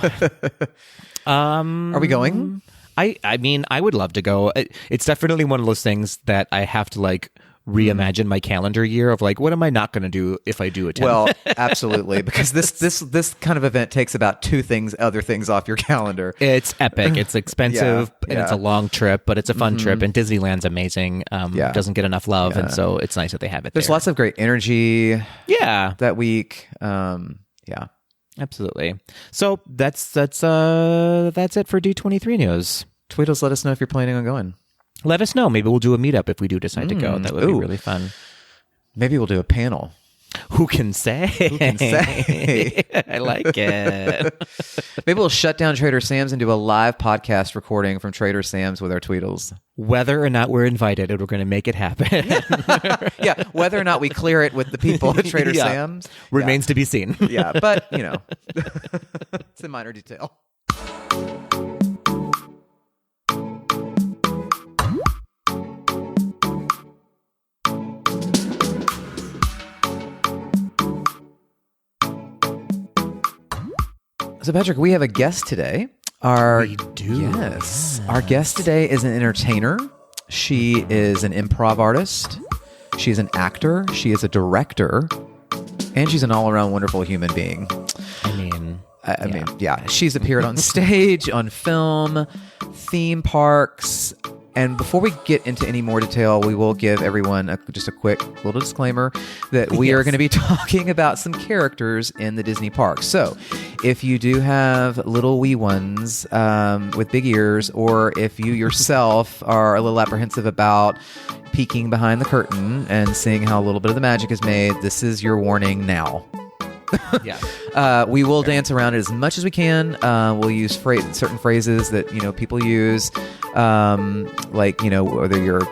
are we going? I mean, I would love to go. It's definitely one of those things that I have to reimagine my calendar year of what am I not going to do if I do attend? Well, absolutely, because this kind of event takes about other things off your calendar. It's epic. It's expensive, and it's a long trip, but it's a fun trip. And Disneyland's amazing. Doesn't get enough love, and so it's nice that they have it. There's there. lots of great energy. Yeah, that week. Absolutely. So that's it for D23 news. Tweet us. Let us know if you're planning on going. Let us know. Maybe we'll do a meetup if we do decide to go. That would be really fun. Maybe we'll do a panel. Who can say? Who can say? I like it. Maybe we'll shut down Trader Sam's and do a live podcast recording from Trader Sam's with our Tweedles. Whether or not we're invited, we're going to make it happen. Yeah, whether or not we clear it with the people at Trader Sam's remains to be seen. Yeah, but it's a minor detail. So, Patrick, we have a guest today. We do. Yes. Our guest today is an entertainer. She is an improv artist. She's an actor. She is a director. And she's an all-around wonderful human being. I mean, she's appeared on stage, on film, theme parks. And before we get into any more detail, we will give everyone just a quick little disclaimer that we are going to be talking about some characters in the Disney parks. So if you do have little wee ones with big ears, or if you yourself are a little apprehensive about peeking behind the curtain and seeing how a little bit of the magic is made, this is your warning now. Yeah. We will dance around it as much as we can. We'll use certain phrases that, people use, like, whether you're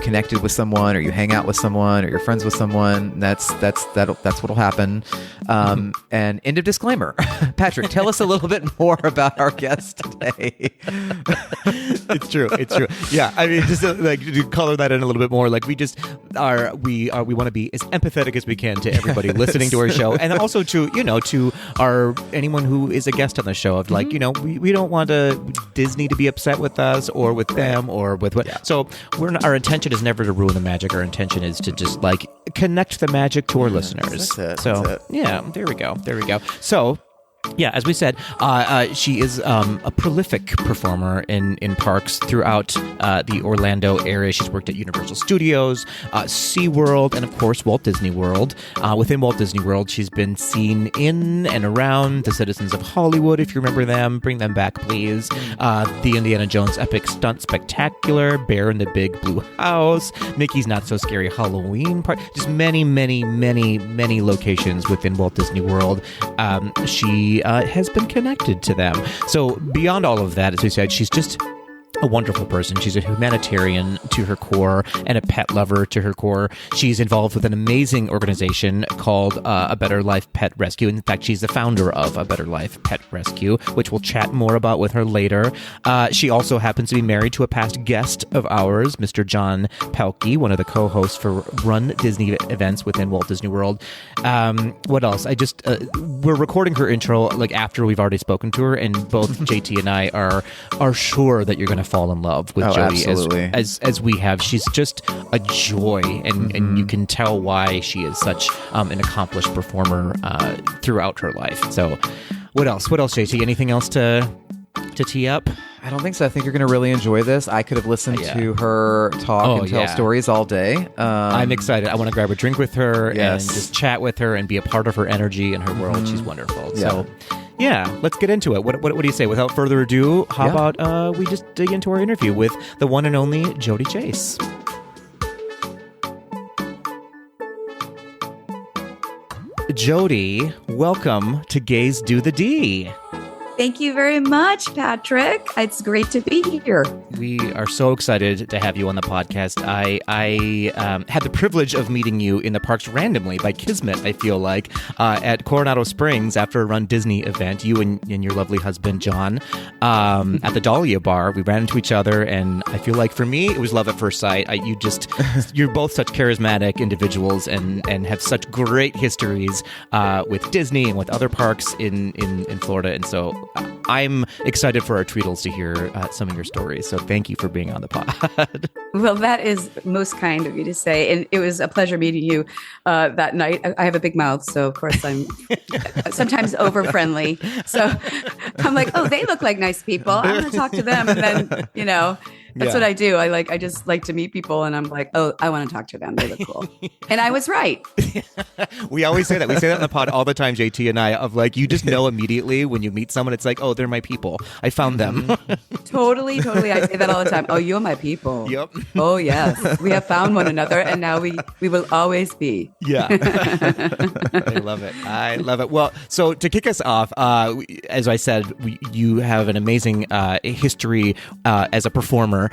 connected with someone or you hang out with someone or you're friends with someone, that's what'll happen. And end of disclaimer. Patrick, tell us a little bit more about our guest today. It's true. Yeah, I mean, just to color that in a little bit more, like we want to be as empathetic as we can to everybody listening to our show, and also to anyone who is a guest on the show. Of like, we don't want Disney to be upset with us or with them or with what. Yeah. So our intention is never to ruin the magic. Our intention is to just like connect the magic to our listeners. That's it. Yeah, there we go. So, yeah, as we said, she is a prolific performer in parks throughout the Orlando area. She's worked at Universal Studios, SeaWorld, and of course Walt Disney World. Within Walt Disney World, she's been seen in and around the Citizens of Hollywood, if you remember them. Bring them back, please. The Indiana Jones Epic Stunt Spectacular, Bear in the Big Blue House, Mickey's Not So Scary Halloween Park. Just many, many, many, many locations within Walt Disney World. She has been connected to them. So beyond all of that, as we said, she's just a wonderful person. She's a humanitarian to her core and a pet lover to her core. She's involved with an amazing organization called A Better Life Pet Rescue. In fact, she's the founder of A Better Life Pet Rescue, which we'll chat more about with her later. She also happens to be married to a past guest of ours, Mr. John Pelkey, one of the co-hosts for Run Disney events within Walt Disney World. What else? We're recording her intro like after we've already spoken to her, and both JT and I are sure that you're going to fall in love with Jodi as we have. She's just a joy, and you can tell why she is such an accomplished performer throughout her life. So what else, JT? Anything else to tee up? I don't think so. I think you're going to really enjoy this. I could have listened to her talk and tell stories all day. I'm excited. I want to grab a drink with her and just chat with her and be a part of her energy and her world. She's wonderful. Yeah. So yeah, let's get into it. What do you say? Without further ado, how about we just dig into our interview with the one and only Jodi Chase. Jodi, welcome to Gays Do the D. Thank you very much, Patrick. It's great to be here. We are so excited to have you on the podcast. I had the privilege of meeting you in the parks randomly by Kismet, I feel like, at Coronado Springs after a Run Disney event. You and your lovely husband, John, at the Dahlia Bar. We ran into each other, and I feel like for me, it was love at first sight. You're both such charismatic individuals and have such great histories with Disney and with other parks in Florida. And so I'm excited for our Tweedles to hear some of your stories. So thank you for being on the pod. Well, that is most kind of you to say. And it was a pleasure meeting you that night. I have a big mouth, so of course I'm sometimes over friendly. So I'm like, oh, they look like nice people. I'm going to talk to them. And then, that's what I do. I just like to meet people, and I'm like, oh, I want to talk to them. They look cool. And I was right. We always say that. We say that in the pod all the time, JT and I, of like, you just know immediately when you meet someone, it's like, oh, they're my people. I found them. Totally. I say that all the time. Oh, you're my people. Yep. Oh, yes. We have found one another, and now we will always be. Yeah. I love it. Well, so to kick us off, as I said, you have an amazing history as a performer.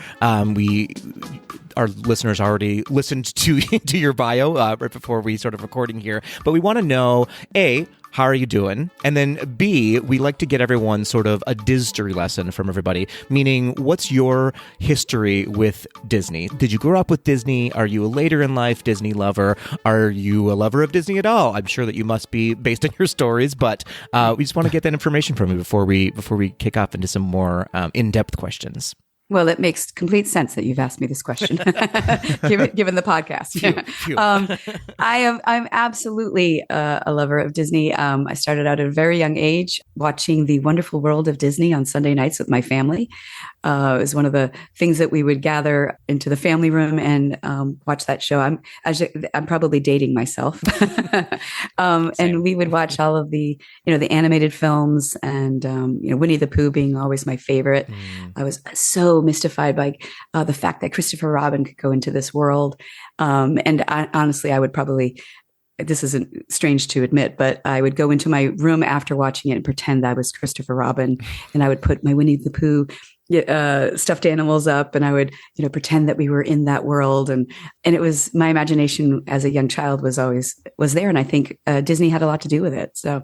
Our listeners already listened to your bio right before we started recording here, but we want to know, A, how are you doing? And then B, we like to get everyone sort of a Disstory lesson from everybody, meaning what's your history with Disney? Did you grow up with Disney? Are you a later in life Disney lover? Are you a lover of Disney at all? I'm sure that you must be based on your stories, but we just want to get that information from you before we kick off into some more in-depth questions. Well, it makes complete sense that you've asked me this question, given the podcast. Phew. I'm absolutely a lover of Disney. I started out at a very young age watching The Wonderful World of Disney on Sunday nights with my family. It was one of the things that we would gather into the family room and watch that show. I'm probably dating myself, and we would watch all of the the animated films and Winnie the Pooh being always my favorite. I was so mystified by the fact that Christopher Robin could go into this world, and honestly, I would probably this isn't strange to admit, but I would go into my room after watching it and pretend I was Christopher Robin, and I would put my Winnie the Pooh stuffed animals up, and I would, pretend that we were in that world, and it was, my imagination as a young child was there, and I think Disney had a lot to do with it. So,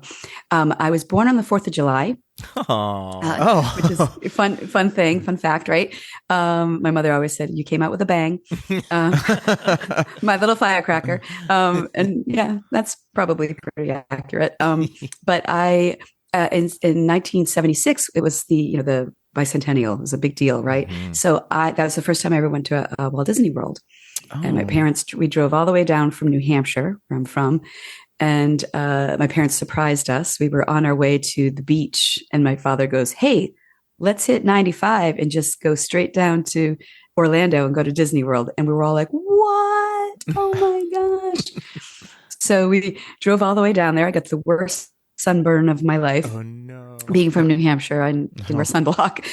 I was born on the 4th of July. Which is a fun fact, right? My mother always said, you came out with a bang. My little firecracker. And yeah, that's probably pretty accurate. But I, in 1976, it was the bicentennial. It was a big deal, right? Mm-hmm. So that was the first time I ever went to a Walt Disney World. Oh. And my parents, we drove all the way down from New Hampshire, where I'm from. And my parents surprised us. We were on our way to the beach, and my father goes, "Hey, let's hit 95 and just go straight down to Orlando and go to Disney World." And we were all like, "What? Oh my gosh!" So we drove all the way down there. I got the worst sunburn of my life. Oh no! Being from New Hampshire, I didn't wear sunblock,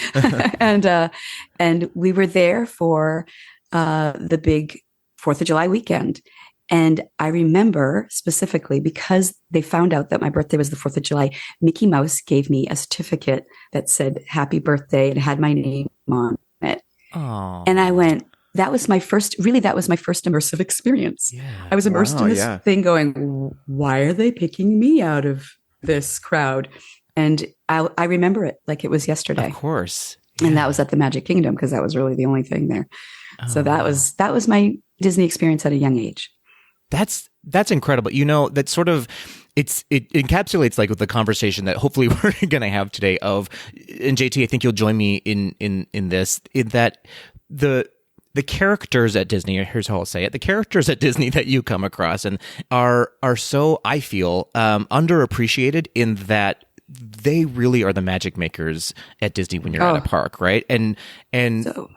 and we were there for the big 4th of July weekend. And I remember specifically because they found out that my birthday was the 4th of July, Mickey Mouse gave me a certificate that said happy birthday and had my name on it. Aww. And I went, that was my first immersive experience. Yeah. I was immersed in this thing going, why are they picking me out of this crowd? And I remember it like it was yesterday. Of course. Yeah. And that was at the Magic Kingdom because that was really the only thing there. Oh. So that was my Disney experience at a young age. That's incredible. That sort of it encapsulates like with the conversation that hopefully we're going to have today and JT, I think you'll join me in this, in that the characters at Disney, here's how I'll say it, the characters at Disney that you come across and are so, I feel, underappreciated in that they really are the magic makers at Disney when you're at a park, right? And so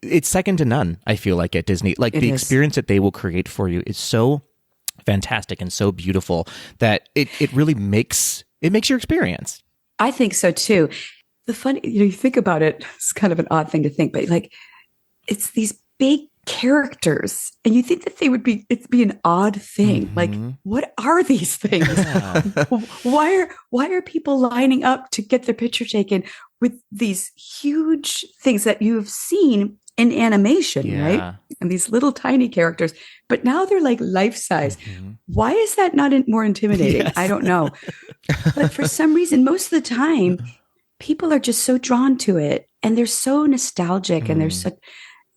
it's second to none, I feel like, at Disney. Like the experience that they will create for you is so fantastic and so beautiful that it really makes your experience. I think so too. The funny, you think about it, it's kind of an odd thing to think, but like it's these big characters and you think that it'd be an odd thing. Mm-hmm. Like, what are these things? Yeah. Why are people lining up to get their picture taken with these huge things that you have seen in animation, right? And these little tiny characters, but now they're like life size. Mm-hmm. Why is that not more intimidating? Yes. I don't know. But for some reason, most of the time, people are just so drawn to it and they're so nostalgic and they're so,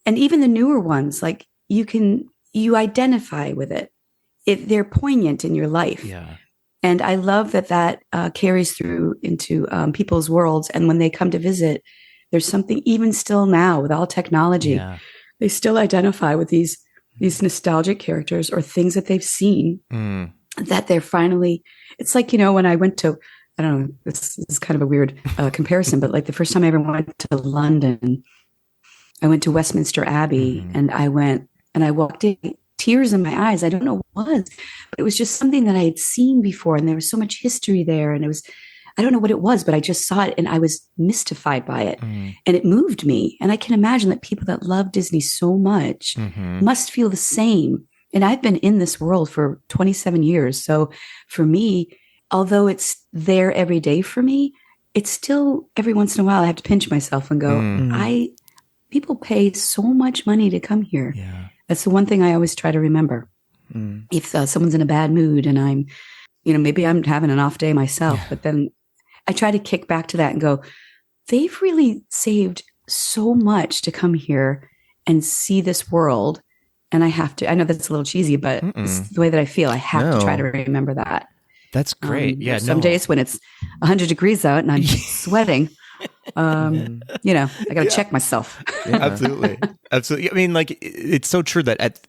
and even the newer ones, like you identify with it. They're poignant in your life. Yeah. And I love that carries through into people's worlds. And when they come to visit, there's something, even still now with all technology, they still identify with these nostalgic characters or things that they've seen that they're finally, it's like, when I went to, I don't know, this is kind of a weird comparison, but like the first time I ever went to London, I went to Westminster Abbey and I walked in, tears in my eyes. I don't know what it was, but it was just something that I had seen before. And there was so much history there. And I don't know what it was, but I just saw it and I was mystified by it and it moved me. And I can imagine that people that love Disney so much must feel the same. And I've been in this world for 27 years. So for me, although it's there every day for me, it's still every once in a while I have to pinch myself and go, people pay so much money to come here. Yeah. That's the one thing I always try to remember. If someone's in a bad mood and I'm, maybe I'm having an off day myself, but then I try to kick back to that and go, they've really saved so much to come here and see this world. And I know that's a little cheesy, but it's the way that I feel. I have to try to remember that. That's great. Some days when it's 100 degrees out and I'm sweating, I got to check myself. Yeah. Absolutely. I mean, like, it's so true that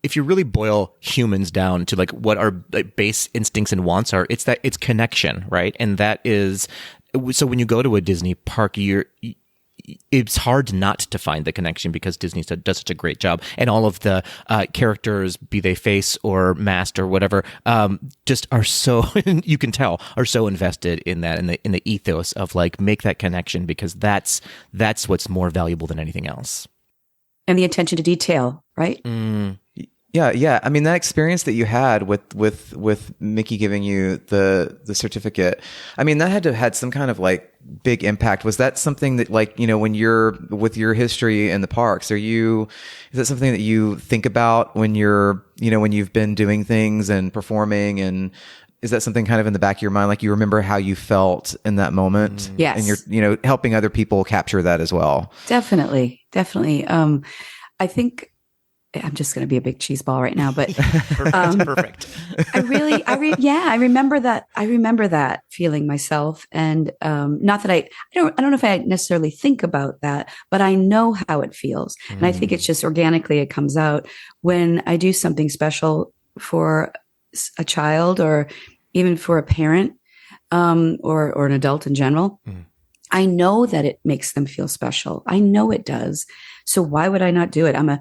if you really boil humans down to like what our base instincts and wants are, it's connection, right? And that is, so when you go to a Disney park, it's hard not to find the connection because Disney does such a great job. And all of the characters, be they face or masked or whatever, just are so, you can tell, are so invested in that, in the ethos of like, make that connection because that's what's more valuable than anything else. And the attention to detail, right? Yeah. I mean, that experience that you had with Mickey giving you the certificate, I mean, that had to have had some kind of like big impact. Was that something that, like, you know, when you're with your history in the parks, is that something that you think about when you're, you know, when you've been doing things and performing, and is that something kind of in the back of your mind, like you remember how you felt in that moment? Yes. And you're, you know, helping other people capture that as well. Definitely. I think I'm just going to be a big cheese ball right now, but Perfect. I remember that. I remember that feeling myself, and not that I don't know if I necessarily think about that, but I know how it feels, and I think it's just organically it comes out when I do something special for a child or even for a parent, or an adult in general. I know that it makes them feel special. I know it does. So why would I not do it? I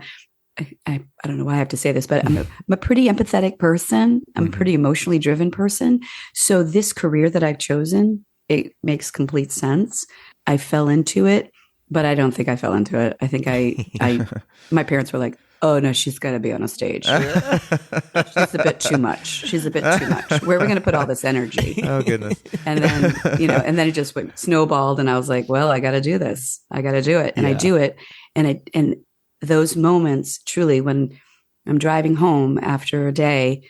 don't know why I have to say this, but I'm a pretty empathetic person. I'm a pretty emotionally driven person. So this career that I've chosen, it makes complete sense. I fell into it, but I don't think I fell into it. I think my parents were like, oh no, she's got to be on a stage. She's a bit too much. Where are we going to put all this energy? Oh goodness. And then, and then it just snowballed, and I was like, well, I got to do this. I got to do it. And I do it. And those moments, truly, when I'm driving home after a day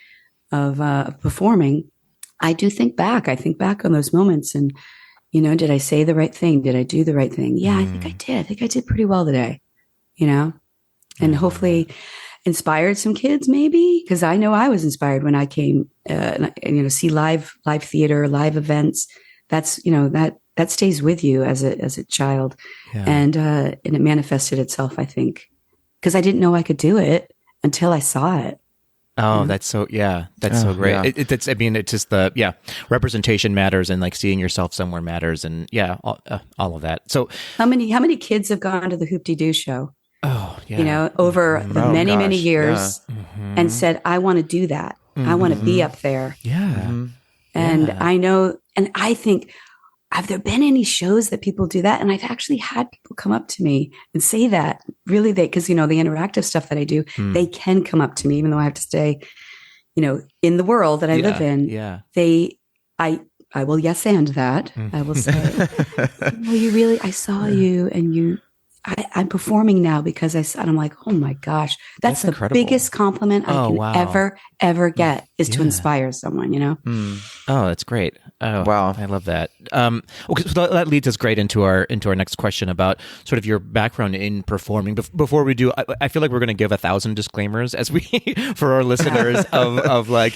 of performing, I do think back. I think back on those moments, and, did I say the right thing? Did I do the right thing? Yeah, I think I did. I think I did pretty well today, and hopefully inspired some kids, maybe, because I know I was inspired when I came, see live theater, live events. That's, that stays with you as a child, and it manifested itself, I think, because I didn't know I could do it until I saw it. Oh, that's so, that's so great. Yeah. It's just representation matters, and like seeing yourself somewhere matters, and all of that. So how many kids have gone to the Hoop-Dee-Doo show? Oh, yeah. Over the many years, and said, I want to do that. I want to be up there. Yeah. And I know, and I think, have there been any shows that people do that? And I've actually had people come up to me and say that, really, because, the interactive stuff that I do, they can come up to me, even though I have to stay, in the world that I live in. Yeah. I will yes and that. I will say, well, I saw you, and I'm performing now because I said, I'm like, oh my gosh, that's the incredible. Biggest compliment I can ever get is to inspire someone, Oh, that's great. Oh, wow. I love that. Okay, so that leads us great into our next question about sort of your background in performing. Before we do, I feel like we're going to give 1,000 disclaimers as we for our listeners of like,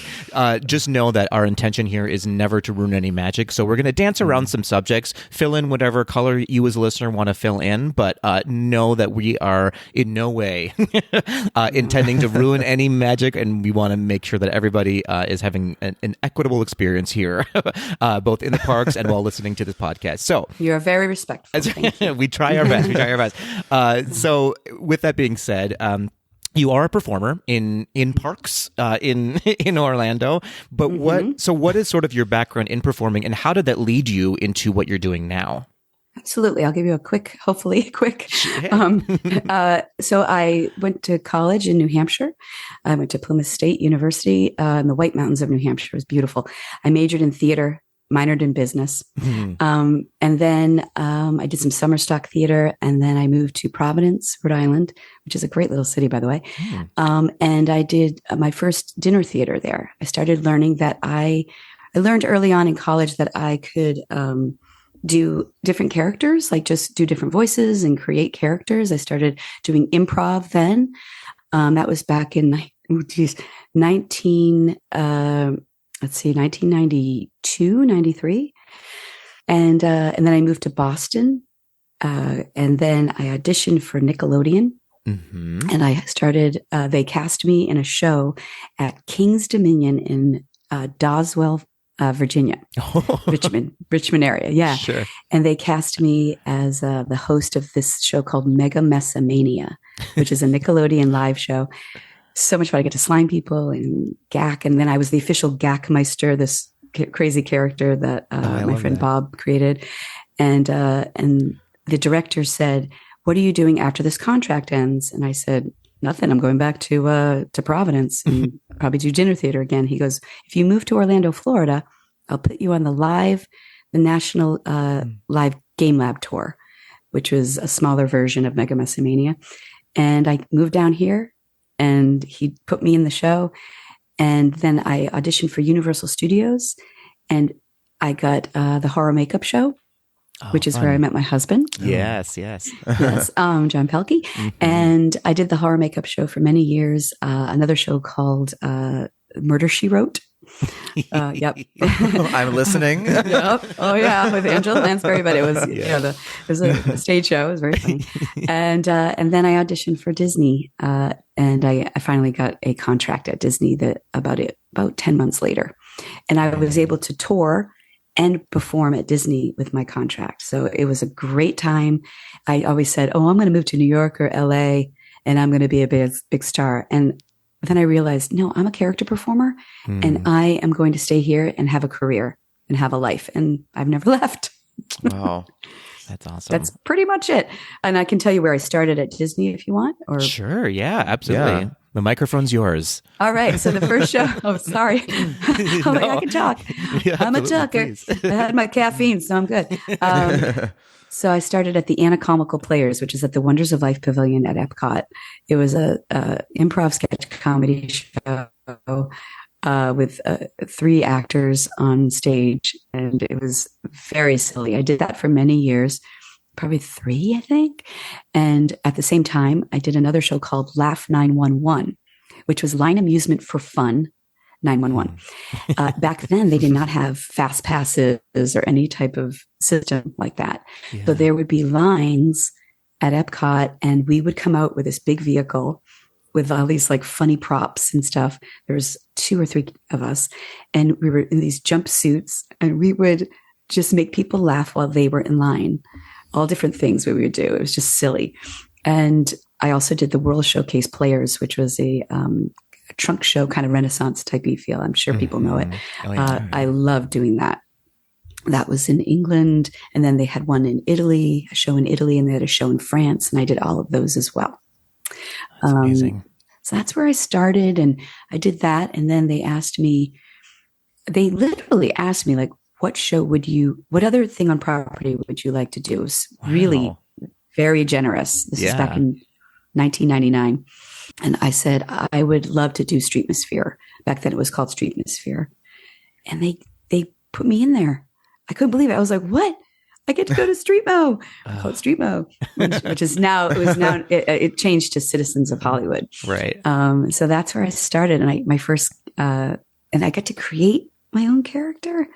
just know that our intention here is never to ruin any magic. So we're going to dance around some subjects, fill in whatever color you as a listener want to fill in, but know that we are in no way intending to ruin any magic, and we want to make sure that everybody is having an equitable experience here, both in the parks and while listening to this podcast. So you're very respectful. Thank you. We try our best. So with that being said, you are a performer in parks in Orlando, but what is sort of your background in performing, and how did that lead you into what you're doing now? Absolutely. I'll give you hopefully quick. So I went to college in New Hampshire. I went to Plymouth State University in the White Mountains of New Hampshire. It was beautiful. I majored in theater, minored in business. And then I did some summer stock theater, and then I moved to Providence, Rhode Island, which is a great little city, by the way. And I did my first dinner theater there. I started learning that I learned early on in college that I could do different characters, like just do different voices and create characters. I started doing improv then. That was back in 1992, 93. And then I moved to Boston. And then I auditioned for Nickelodeon. And I started, they cast me in a show at King's Dominion in Doswell, Virginia, Richmond area. Yeah. Sure. And they cast me as the host of this show called Mega Messamania, which is a Nickelodeon live show. So much fun. I get to slime people and gack. And then I was the official Gackmeister, this crazy character that my friend Bob created. And the director said, what are you doing after this contract ends? And I said, nothing. I'm going back to Providence and probably do dinner theater again. He goes, if you move to Orlando, Florida, I'll put you on the national live game lab tour, which was a smaller version of Mega Messamania. And I moved down here and he put me in the show. And then I auditioned for Universal Studios and I got the horror makeup show, which is fun. where I met my husband. Yes. Yes, John Pelkey. And I did the horror makeup show for many years. Another show called Murder, She Wrote. Yep. I'm listening. Yep. Oh yeah, with Angela Lansbury, but it was it was a stage show. It was very funny. And then I auditioned for Disney, and I finally got a contract at Disney about 10 months later, and I was able to tour and perform at Disney with my contract. So it was a great time. I always said, "Oh, I'm going to move to New York or LA, and I'm going to be a big star." And then I realized, no, I'm a character performer and I am going to stay here and have a career and have a life. And I've never left. Wow. That's awesome. That's pretty much it. And I can tell you where I started at Disney if you want. Or Sure. Yeah, absolutely. Yeah. The microphone's yours. All right. So the first show, sorry. I can talk. Yeah, I'm a absolutely, talker. please. I had my caffeine, so I'm good. So I started at the Anatomical Players, which is at the Wonders of Life Pavilion at Epcot. It was a improv sketch comedy show with 3 actors on stage, and it was very silly. I did that for many years, probably 3, I think. And at the same time, I did another show called Laugh 911, which was line amusement for fun. 911. Back then, they did not have fast passes or any type of system like that. Yeah. So there would be lines at Epcot, and we would come out with this big vehicle with all these like funny props and stuff. There was 2 or 3 of us, and we were in these jumpsuits, and we would just make people laugh while they were in line. All different things we would do. It was just silly. And I also did the World Showcase Players, which was a trunk show, kind of Renaissance type feel. I'm sure people know it. Oh, yeah. I love doing that. That was in England. And then they had one in Italy, a show in Italy, and they had a show in France. And I did all of those as well. That's amazing. So that's where I started. And I did that. And then they literally asked me, like, what other thing on property would you like to do? It was really very generous. This is back in 1999. And I said, I would love to do Streetmosphere. Back then it was called Streetmosphere. And they put me in there. I couldn't believe it. I was like, what? I get to go to Streetmo. I call it Streetmo, which is now, it changed to Citizens of Hollywood. Right. So that's where I started. And and I got to create my own character,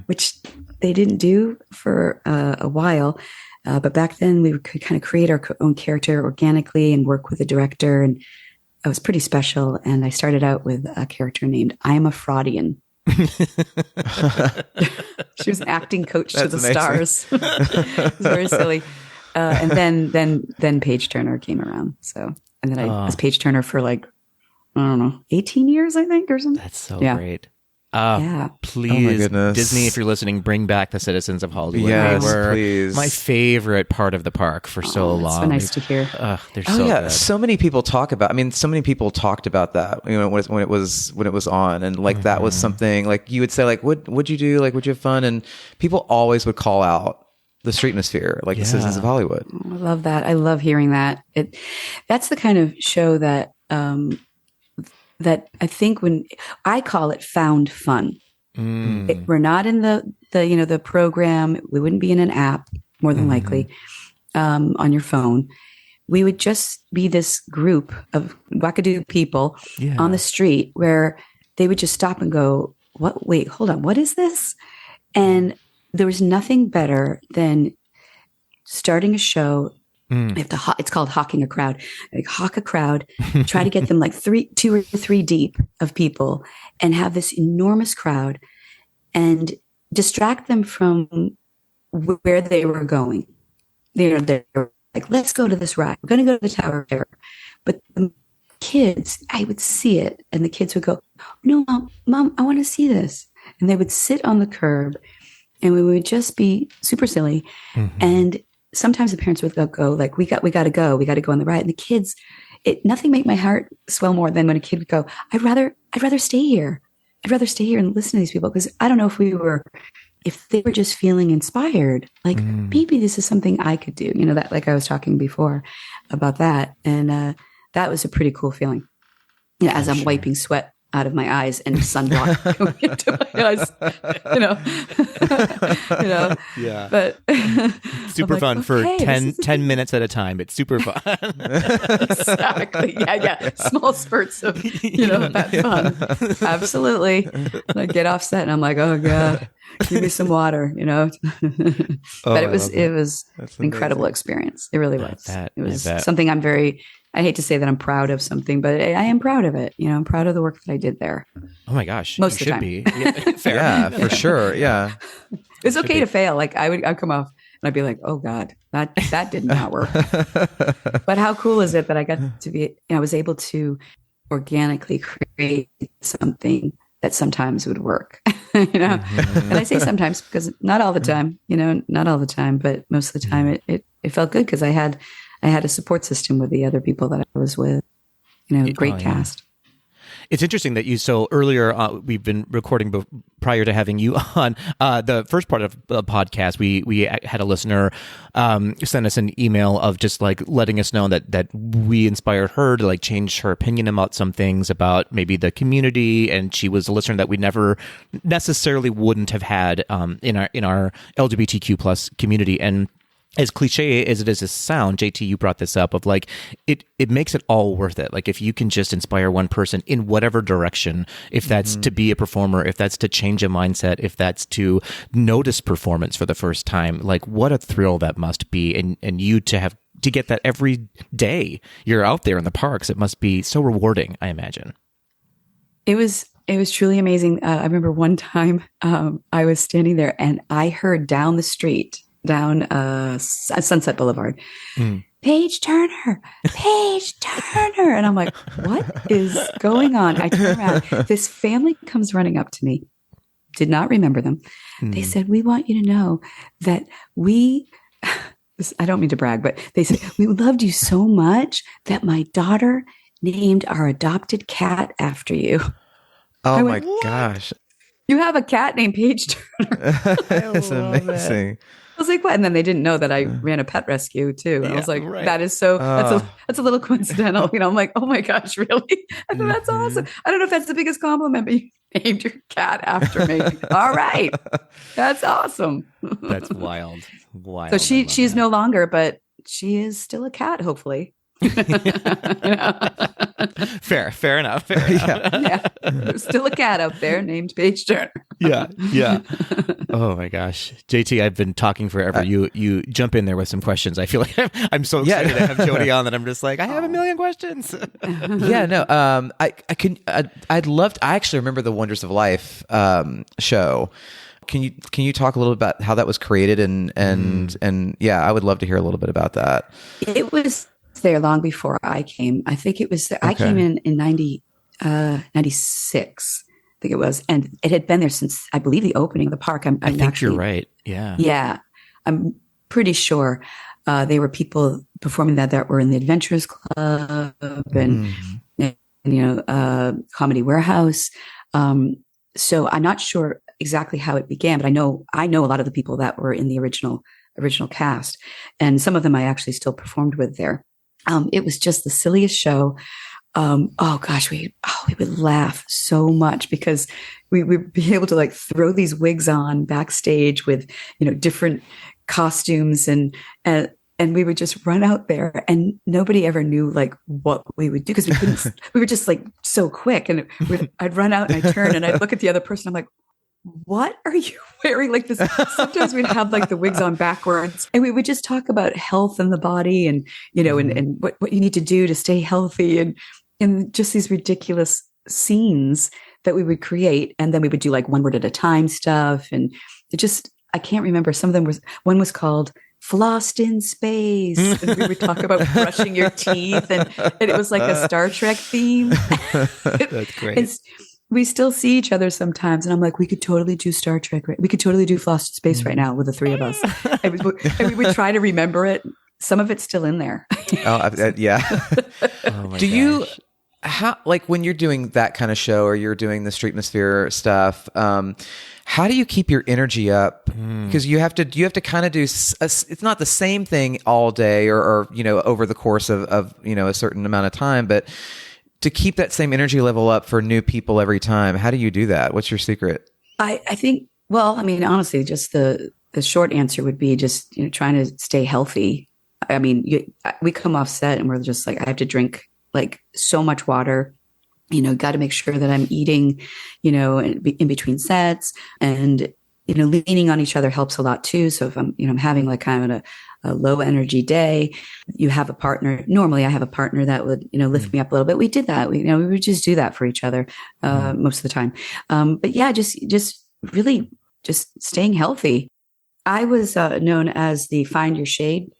which they didn't do for a while. But back then we could kind of create our own character organically and work with a director. And it was pretty special. And I started out with a character named I'm a Fraudian. She was an acting coach to the stars. It was very silly. And then Paige Turner came around. So, and then I was Paige Turner for like, I don't know, 18 years, I think, or something. That's so great. Please, oh my goodness. Disney, if you're listening, bring back the Citizens of Hollywood. Yes, they were please. my favorite part of the park for so long. So nice to hear. They're so good. So many people talked about that, you know, when it was on, and like that was something like you would say, like, what'd you do? Like, would you have fun? And people always would call out the Streetmosphere, like the Citizens of Hollywood. I love that. I love hearing that. That's the kind of show that I think when I call it found fun. We're not in the program. We wouldn't be in an app, more than likely, on your phone. We would just be this group of wackadoo people on the street where they would just stop and go, "What? Wait, hold on. What is this?" And there was nothing better than starting a show. You have to it's called hawking a crowd. Like, hawk a crowd, try to get them like 2 or 3 deep of people, and have this enormous crowd, and distract them from where they were going. They're like, let's go to this ride. We're going to go to the Tower of Terror. But the kids, I would see it, and the kids would go, "No, mom, I want to see this." And they would sit on the curb, and we would just be super silly. And sometimes the parents would go like, we got to go on the ride. And the kids, nothing made my heart swell more than when a kid would go, I'd rather stay here. I'd rather stay here and listen to these people. Because I don't know if they were just feeling inspired, like maybe this is something I could do, that, like I was talking before about that. And that was a pretty cool feeling. As I'm wiping sweat out of my eyes and sunblock going into my eyes, Yeah. But super fun for 10 minutes at a time. It's super fun. Exactly. Yeah. Small spurts of, that fun. Absolutely. And I get off set and I'm like, oh God, give me some water, But it was an incredible experience. It really was. It was something I hate to say that I'm proud of something, but I am proud of it. I'm proud of the work that I did there. Oh my gosh. Most of the time. Be. Yeah, fair. Yeah, for sure. Yeah. It's okay to fail. Like I'd come off and I'd be like, oh God, that did not work. But how cool is it that I got to be, I was able to organically create something that sometimes would work, And I say sometimes because not all the time, but most of the time it felt good because I had a support system with the other people that I was with, great cast. It's interesting that so earlier, we've been recording prior to having you on the first part of the podcast. We had a listener send us an email of just like letting us know that we inspired her to like change her opinion about some things about maybe the community. And she was a listener that we never necessarily wouldn't have had in our LGBTQ plus community. And as cliche as it is to sound, JT, you brought this up of like, it makes it all worth it. Like if you can just inspire one person in whatever direction, if that's to be a performer, if that's to change a mindset, if that's to notice performance for the first time, like what a thrill that must be. And you to get that every day you're out there in the parks, it must be so rewarding, I imagine. It was truly amazing. I remember one time I was standing there and I heard down the street, down Sunset Boulevard, Paige Turner. And I'm like, what is going on? I turn around. This family comes running up to me. Did not remember them. They said, we want you to know that I don't mean to brag, but they said, we loved you so much that my daughter named our adopted cat after you. Oh my gosh. You have a cat named Paige Turner. That's amazing. I was like, what? And then they didn't know that I ran a pet rescue too. And I was like, that is so, that's a little coincidental. I'm like, oh my gosh, really? I thought that's awesome. I don't know if that's the biggest compliment, but you named your cat after me. All right. That's awesome. That's wild. So she's no longer, but she is still a cat, hopefully. Fair enough. Yeah. There's still a cat out there named Paige Turner. Yeah. Oh my gosh, JT, I've been talking forever. You jump in there with some questions. I feel like I'm so excited to have Jodi on that I'm just like I have a million questions. I'd love to. I actually remember the Wonders of Life show. Can you talk a little about how that was created and I would love to hear a little bit about that. It was there long before I came. I think it was I came in 96, I think it was, and it had been there since I believe the opening of the park. I think you're right. Yeah, I'm pretty sure they were people performing that were in the Adventurers Club and Comedy Warehouse. So I'm not sure exactly how it began, but I know a lot of the people that were in the original cast, and some of them I actually still performed with there. It was just the silliest show. Oh gosh, we would laugh so much because we would be able to like throw these wigs on backstage with, different costumes and we would just run out there and nobody ever knew like what we would do because we couldn't, we were just like so quick and I'd run out and I'd turn and I'd look at the other person. I'm like, what are you wearing? Like this, sometimes we'd have like the wigs on backwards and we would just talk about health and the body and, and what you need to do to stay healthy and just these ridiculous scenes that we would create. And then we would do like one word at a time stuff. And I can't remember. Some of them one was called Flossed in Space. And we would talk about brushing your teeth and it was like a Star Trek theme. That's great. We still see each other sometimes. And I'm like, we could totally do Star Trek. Right? We could totally do Flossed in Space right now with the three of us. And we would try to remember it some of it's still in there. Yeah. Oh my Do gosh. you, how, like when you're doing that kind of show or you're doing the Streetmosphere stuff, how do you keep your energy up? Because you have to kind of do, it's not the same thing all day or over the course of a certain amount of time, but to keep that same energy level up for new people every time, how do you do that? What's your secret? I think, well, I mean, honestly, just the short answer would be just, trying to stay healthy. I mean, we come off set and we're just like, I have to drink like so much water, got to make sure that I'm eating, in between sets, and, leaning on each other helps a lot too. So if I'm, I'm having like kind of a low energy day, you have a partner. Normally I have a partner that would, lift me up a little bit. We did that. We would just do that for each other, most of the time. But yeah, just really just staying healthy. I was known as the Find Your Shade.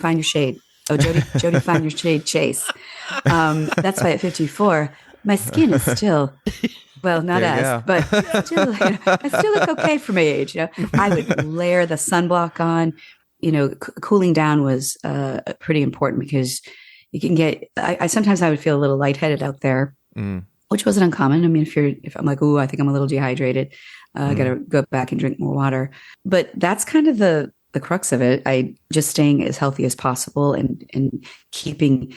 Oh, Jodi Find Your Shade Chase. That's why at 54, my skin is still, well, not as, but still, I still look okay for my age. I would layer the sunblock on. Cooling down was pretty important because you can get. Sometimes I would feel a little lightheaded out there, which wasn't uncommon. I mean, if I'm like, I think I'm a little dehydrated, I got to go back and drink more water. But that's kind of the crux of it. I just staying as healthy as possible and keeping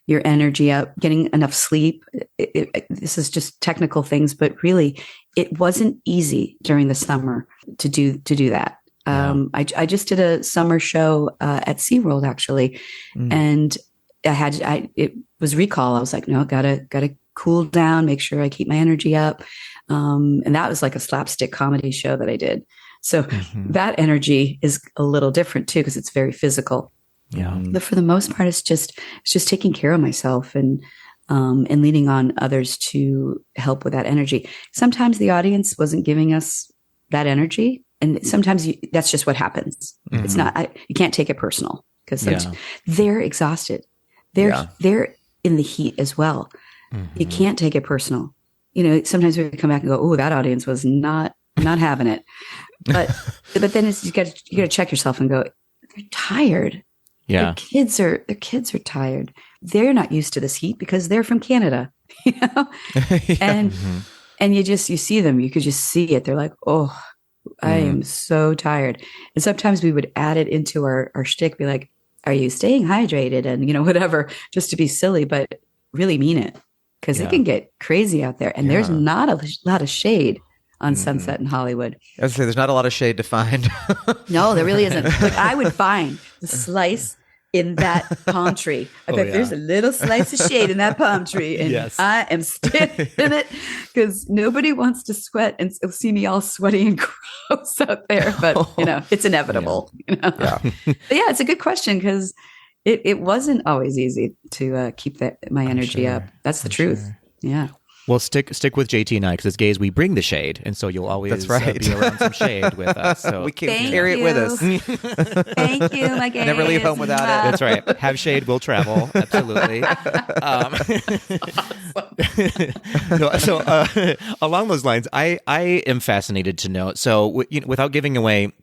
your energy up, getting enough sleep. This is just technical things, but really, it wasn't easy during the summer to do that. I just did a summer show at SeaWorld actually, and it was recall. I was like, no, gotta cool down, make sure I keep my energy up. And that was like a slapstick comedy show that I did. So that energy is a little different too, because it's very physical. Yeah. But for the most part, it's just taking care of myself and leaning on others to help with that energy. Sometimes the audience wasn't giving us that energy. And sometimes that's just what happens. It's not, you can't take it personal because they're exhausted. They're in the heat as well. You can't take it personal. Sometimes we come back and go, oh, that audience was not having it. But then you got to check yourself and go, they're tired. Yeah. Their kids are tired. They're not used to this heat because they're from Canada, and you see them, you could just see it. They're like, oh, I am so tired. And sometimes we would add it into our shtick, be like, are you staying hydrated? And, whatever, just to be silly, but really mean it because it can get crazy out there. And there's not a lot of shade on Sunset in Hollywood. I was going to say, there's not a lot of shade to find. No, there really isn't. Like, I would find the slice in that palm tree. I bet there's a little slice of shade in that palm tree. And I am standing in it because nobody wants to sweat and see me all sweaty and gross out there. But, it's inevitable. But it's a good question because it wasn't always easy to keep my energy up. That's the truth. Sure. Yeah. Well, stick with JT and I, because as gays, we bring the shade, and so you'll always be around some shade with us. So we can carry it with us. Thank you, my gays. Never leave home without it. That's right. Have shade, we'll travel. Absolutely. Along those lines, I am fascinated to know. So, without giving away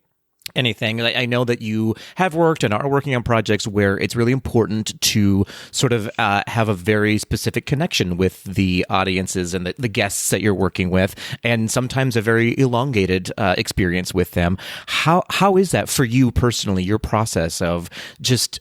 anything, I know that you have worked and are working on projects where it's really important to sort of have a very specific connection with the audiences and the guests that you're working with, and sometimes a very elongated experience with them. How is that for you personally, your process of just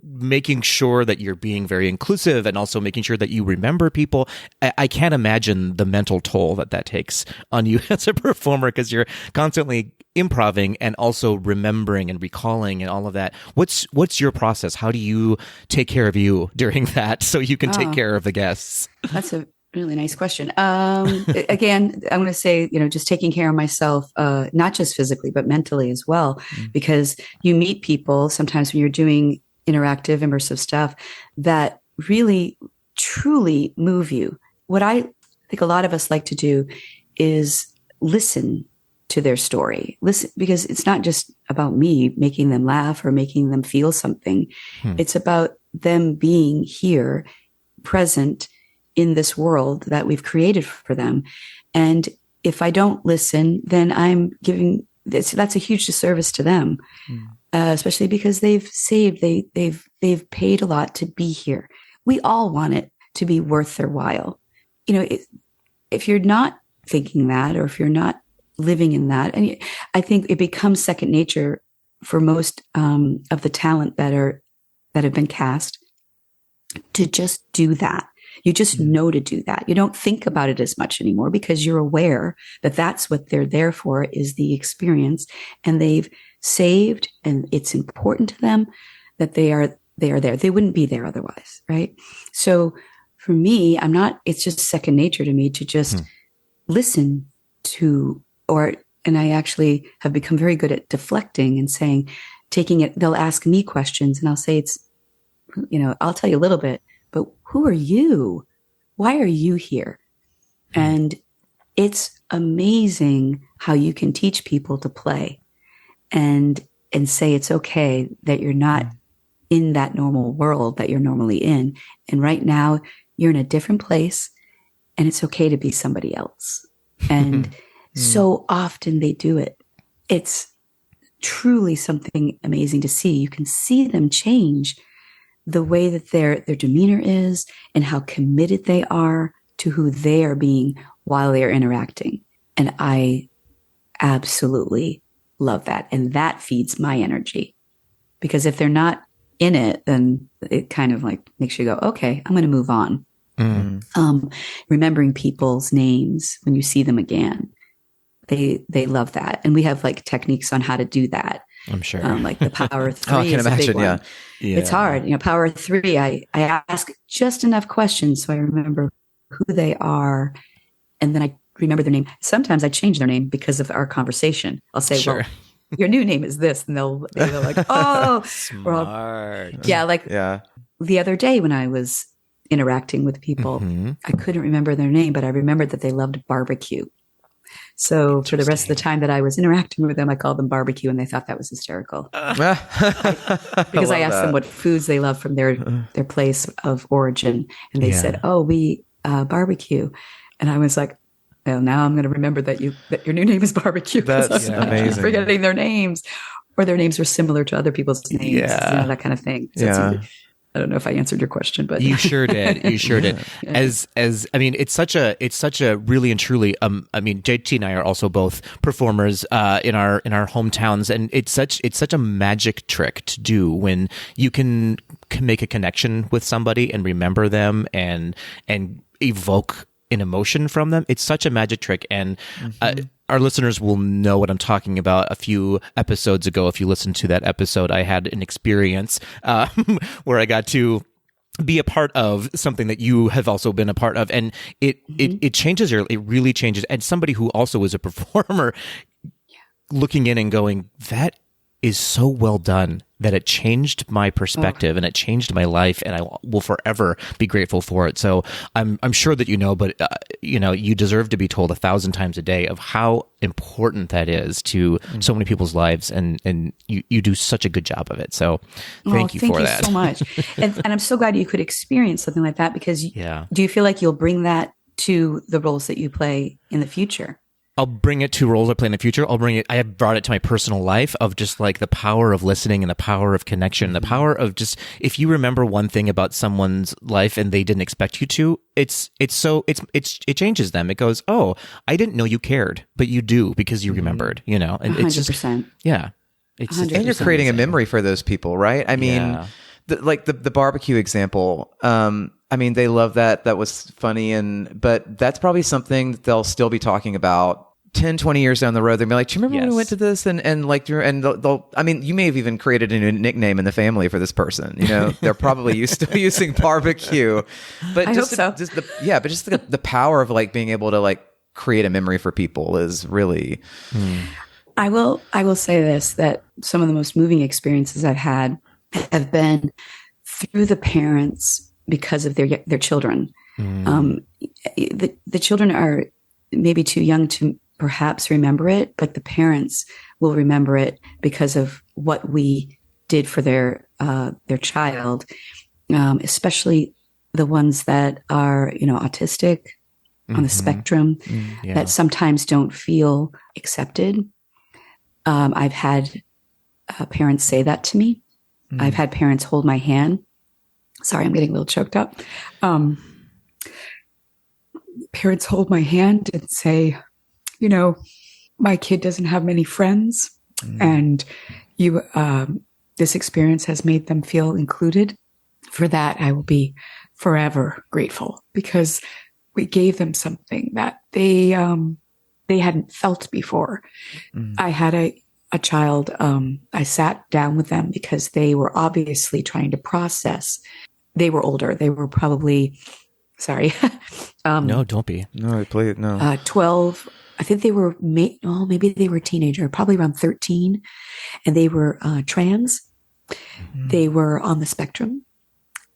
making sure that you're being very inclusive and also making sure that you remember people? I can't imagine the mental toll that takes on you as a performer, because you're constantly improving and also remembering and recalling and all of that. What's your process? How do you take care of you during that so you can take care of the guests? That's a really nice question. Again, I'm going to say, just taking care of myself, not just physically, but mentally as well, because you meet people sometimes when you're doing interactive, immersive stuff that really, truly move you. What I think a lot of us like to do is listen to their story. Listen, because it's not just about me making them laugh or making them feel something. It's about them being here, present in this world that we've created for them. And if I don't listen, then I'm giving that's a huge disservice to them, especially because they've saved, they've paid a lot to be here. We all want it to be worth their while. If you're not thinking that, or if you're not living in that, and I think it becomes second nature for most of the talent that have been cast to just do that. You just know to do that. You don't think about it as much anymore because you're aware that that's what they're there for, is the experience, and they've saved, and it's important to them that they are there. They wouldn't be there otherwise, right? So for me, it's just second nature to me to just listen to, and I actually have become very good at deflecting and saying, taking it, they'll ask me questions and I'll say, I'll tell you a little bit, but who are you? Why are you here? And it's amazing how you can teach people to play and say it's okay that you're not in that normal world that you're normally in. And right now you're in a different place, and it's okay to be somebody else. And so often they do it. It's truly something amazing to see. You can see them change the way that their demeanor is and how committed they are to who they are being while they are interacting. And I absolutely love that. And that feeds my energy, because if they're not in it, then it kind of like makes you go, okay, I'm going to move on. Remembering people's names when you see them again. They love that. And we have like techniques on how to do that. I'm sure. Like the power of 3 I can is a big imagine, one. yeah. It's hard. Power of 3, I ask just enough questions so I remember who they are, and then I remember their name. Sometimes I change their name because of our conversation. I'll say, well, your new name is this. And they'll like, oh, smart. Yeah. The other day when I was interacting with people, I couldn't remember their name, but I remembered that they loved barbecue. So for the rest of the time that I was interacting with them, I called them barbecue, and they thought that was hysterical. Because I asked them what foods they love from their place of origin. And they said, oh, we barbecue. And I was like, well, now I'm going to remember that your new name is barbecue. That's amazing. Forgetting their names, or their names were similar to other people's names, that kind of thing. So I don't know if I answered your question, but you sure did. You sure did. As I mean, it's such a really and truly. I mean, JT and I are also both performers in our hometowns, and it's such a magic trick to do when you can make a connection with somebody and remember them and evoke an emotion from them. It's such a magic trick, and our listeners will know what I'm talking about. A few episodes ago, if you listen to that episode, I had an experience where I got to be a part of something that you have also been a part of, and it changes it really changes. And somebody who also is a performer, looking in and going, that is so well done, that it changed my perspective and it changed my life, and I will forever be grateful for it. So I'm sure that but you deserve to be told 1,000 times a day of how important that is to so many people's lives, and you do such a good job of it. So thank you for that. Thank you so much. and I'm so glad you could experience something like that, because do you feel like you'll bring that to the roles that you play in the future? I'll bring it to roles I play in the future. I have brought it to my personal life of just like the power of listening and the power of connection, the power of just, if you remember one thing about someone's life and they didn't expect you to, it changes them. It goes, oh, I didn't know you cared, but you do because you remembered, and 100%. It's just, yeah. And you're creating a memory for those people, right? I mean, the barbecue example, I mean, they love that. That was funny. But that's probably something that they'll still be talking about 10, 20 years down the road. They'll be like, do you remember when we went to this? And they'll, I mean, you may have even created a new nickname in the family for this person. They're probably still using barbecue, but I hope so. Just the power of like being able to like create a memory for people is really, I will say this, that some of the most moving experiences I've had have been through the parents because of their children. The children are maybe too young to perhaps remember it, but the parents will remember it because of what we did for their child, especially the ones that are autistic on the spectrum, that sometimes don't feel accepted. I've had parents say that to me. I've had parents hold my hand. Sorry, I'm getting a little choked up. Parents hold my hand and say, my kid doesn't have many friends, and this experience has made them feel included. For that, I will be forever grateful, because we gave them something that they hadn't felt before. I had a child. I sat down with them because they were obviously trying to process. They were older. They were probably, sorry. No, don't be. No, please, no. 12. I think they were, maybe they were a teenager, probably around 13. And they were trans. They were on the spectrum.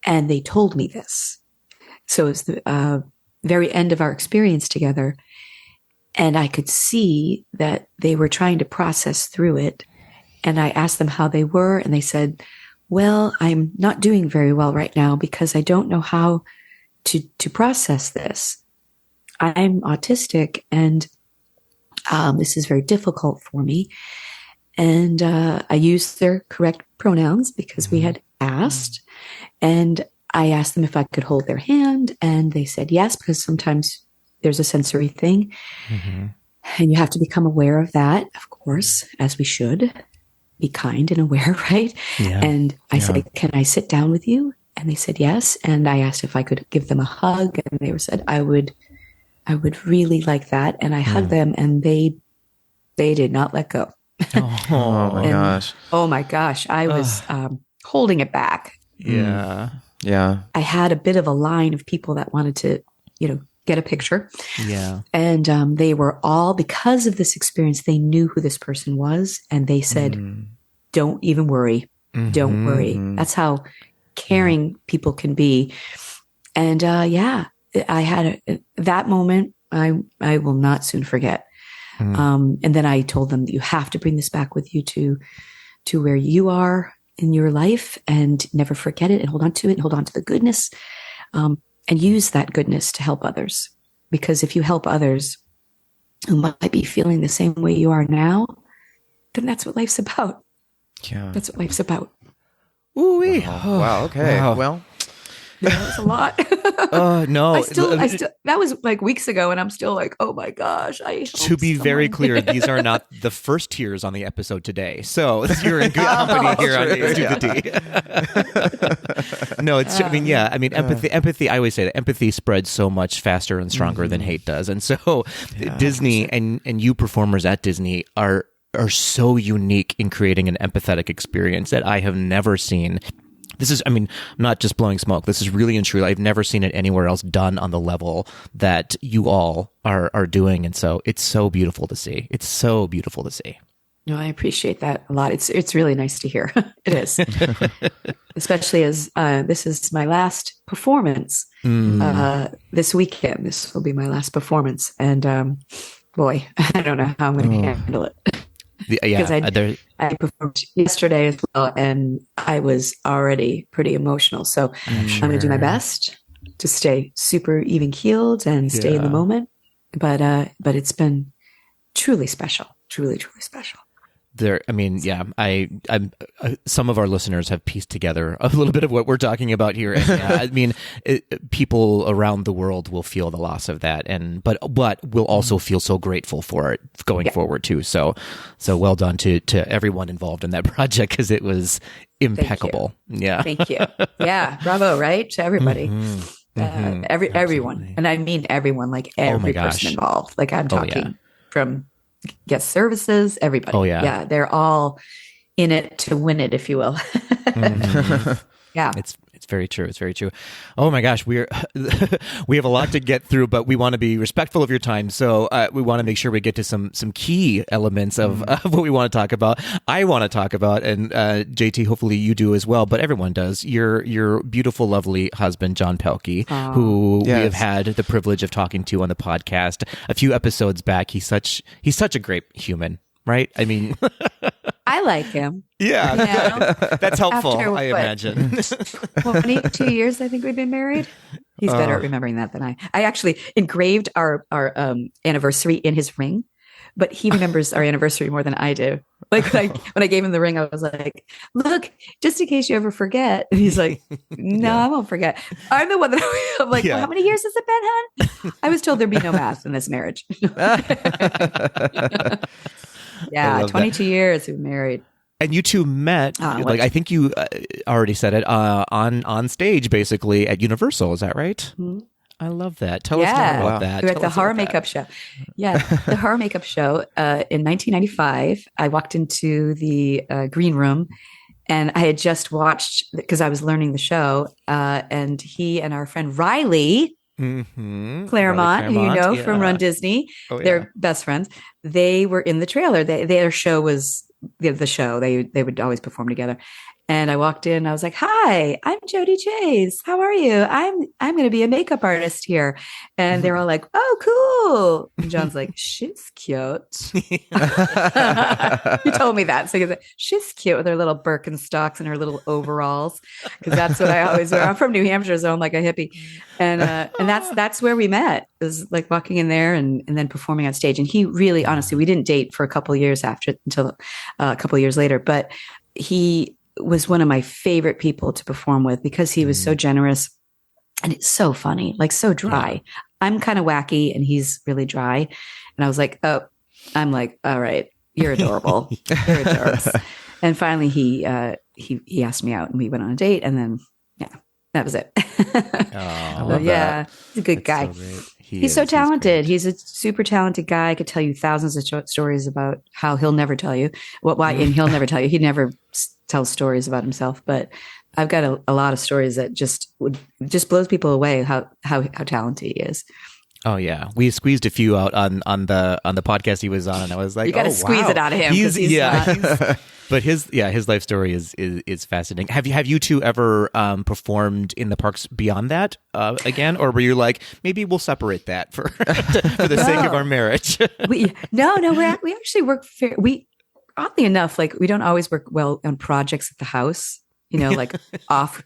And they told me this. So it was the very end of our experience together. And I could see that they were trying to process through it. And I asked them how they were. And they said, well, I'm not doing very well right now because I don't know how to process this. I'm autistic, and this is very difficult for me. And I used their correct pronouns because we had asked. And I asked them if I could hold their hand. And they said yes, because sometimes there's a sensory thing. And you have to become aware of that, of course, as we should. Be kind and aware, right? Yeah. And I said, can I sit down with you? And they said yes. And I asked if I could give them a hug. And they said, I would really like that. And I hugged them, and they did not let go. Oh my gosh. Oh my gosh. I was holding it back. Yeah. Yeah. I had a bit of a line of people that wanted to, get a picture. Yeah. And they were all, because of this experience, they knew who this person was. And they said, don't even worry. Don't worry. That's how caring people can be. And I had that moment I will not soon forget. And then I told them that you have to bring this back with you to where you are in your life, and never forget it, and hold on to it, and hold on to the goodness. And use that goodness to help others. Because if you help others who might be feeling the same way you are now, then that's what life's about. Yeah. That's what life's about. Ooh-wee. Wow. Okay. Wow. Well, That was a lot. No. I still, that was like weeks ago, and I'm still like, oh my gosh. To be very clear, these are not the first tears on the episode today. So you're in good company here on A's to the D. No, it's, empathy, I always say that empathy spreads so much faster and stronger than hate does. And so Disney and you performers at Disney are so unique in creating an empathetic experience that I have never seen. This is, I'm not just blowing smoke. This is really and truly, I've never seen it anywhere else done on the level that you all are doing. And so it's so beautiful to see. It's so beautiful to see. No, I appreciate that a lot. It's really nice to hear. It is. Especially as this is my last performance this weekend. This will be my last performance. And boy, I don't know how I'm going to handle it. Because I performed yesterday as well, and I was already pretty emotional. So I'm going to do my best to stay super even keeled and stay in the moment. But it's been truly special, truly special. Some of our listeners have pieced together a little bit of what we're talking about here. And, people around the world will feel the loss of that, but will also feel so grateful for it going forward too. So well done to everyone involved in that project, because it was impeccable. Thank you. Yeah, bravo, right, to everybody. Everyone, and I mean everyone, like every person involved. Like I'm talking from guest services, everybody. Yeah, they're all in it to win it, if you will. Yeah, it's very true. It's very true. Oh my gosh, we have a lot to get through, but we want to be respectful of your time. So we want to make sure we get to some key elements of what we want to talk about. I want to talk about, and JT, hopefully you do as well, but everyone does. Your beautiful, lovely husband, John Pelkey, who we have had the privilege of talking to on the podcast a few episodes back. He's such a great human, right? I mean, I like him. Yeah, that's helpful. After, I imagine 22 years, I think we've been married. He's better at remembering that than I. I actually engraved our anniversary in his ring but he remembers our anniversary more than I do. Like when I gave him the ring, I was like, look, just in case you ever forget. And he's like, no, I won't forget. I'm the one that I'm like, well, how many years has it been, hon? I was told there'd be no math in this marriage. Yeah, 22 years we've been married. And you two met, I think you already said it, on stage, basically, at Universal. Is that right? Mm-hmm. I love that. Tell us more about that. We were at the horror makeup show. Yeah, the horror makeup show in 1995. I walked into the green room, and I had just watched, because I was learning the show, and he and our friend Riley Claremont, who you know from Run Disney, they're best friends. They were in the trailer. Their show was the show. They would always perform together. And I walked in, I was like, hi, I'm Jodi Chase. How are you? I'm going to be a makeup artist here. And they're all like, oh, cool. And John's like, she's cute. He told me that. So he's like, she's cute with her little Birkenstocks and her little overalls. Because that's what I always wear. I'm from New Hampshire, so I'm like a hippie. And that's where we met. It was like walking in there and then performing on stage. And he really, honestly, we didn't date for a couple of years until a couple of years later. But he was one of my favorite people to perform with because he was so generous and it's so funny, like so dry. Yeah. I'm kind of wacky and he's really dry. And I was like, oh, I'm like, all right, you're adorable. You're a dork. And finally he asked me out and we went on a date and then, that was it. I love that. He's a good guy. So he's so talented. He's a super talented guy. I could tell you thousands of stories about how he'll never tell you and he'll never tell you. He never tells stories about himself, but I've got a lot of stories that just blows people away how talented he is. Oh yeah, we squeezed a few out on the podcast he was on, and I was like, you got to squeeze it out of him. But his life story is fascinating. Have you two ever performed in the parks beyond that again, or were you like, maybe we'll separate that for the sake of our marriage? we actually work oddly enough, like we don't always work well on projects at the house. Like off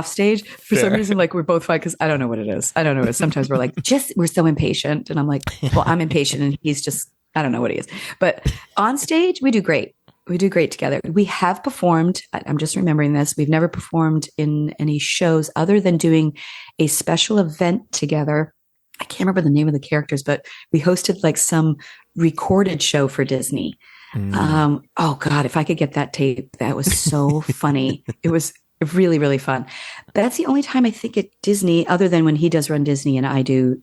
stage for some reason, like we're both fine because I don't know what it is. Sometimes we're like, we're so impatient. And I'm like, well, I'm impatient and he's just, I don't know what he is. But on stage, we do great. We do great together. We have performed. I'm just remembering this. We've never performed in any shows other than doing a special event together. I can't remember the name of the characters, but we hosted like some recorded show for Disney. Oh God, if I could get that tape, that was so funny. It was really, really fun. That's the only time I think at Disney, other than when he does Run Disney and I do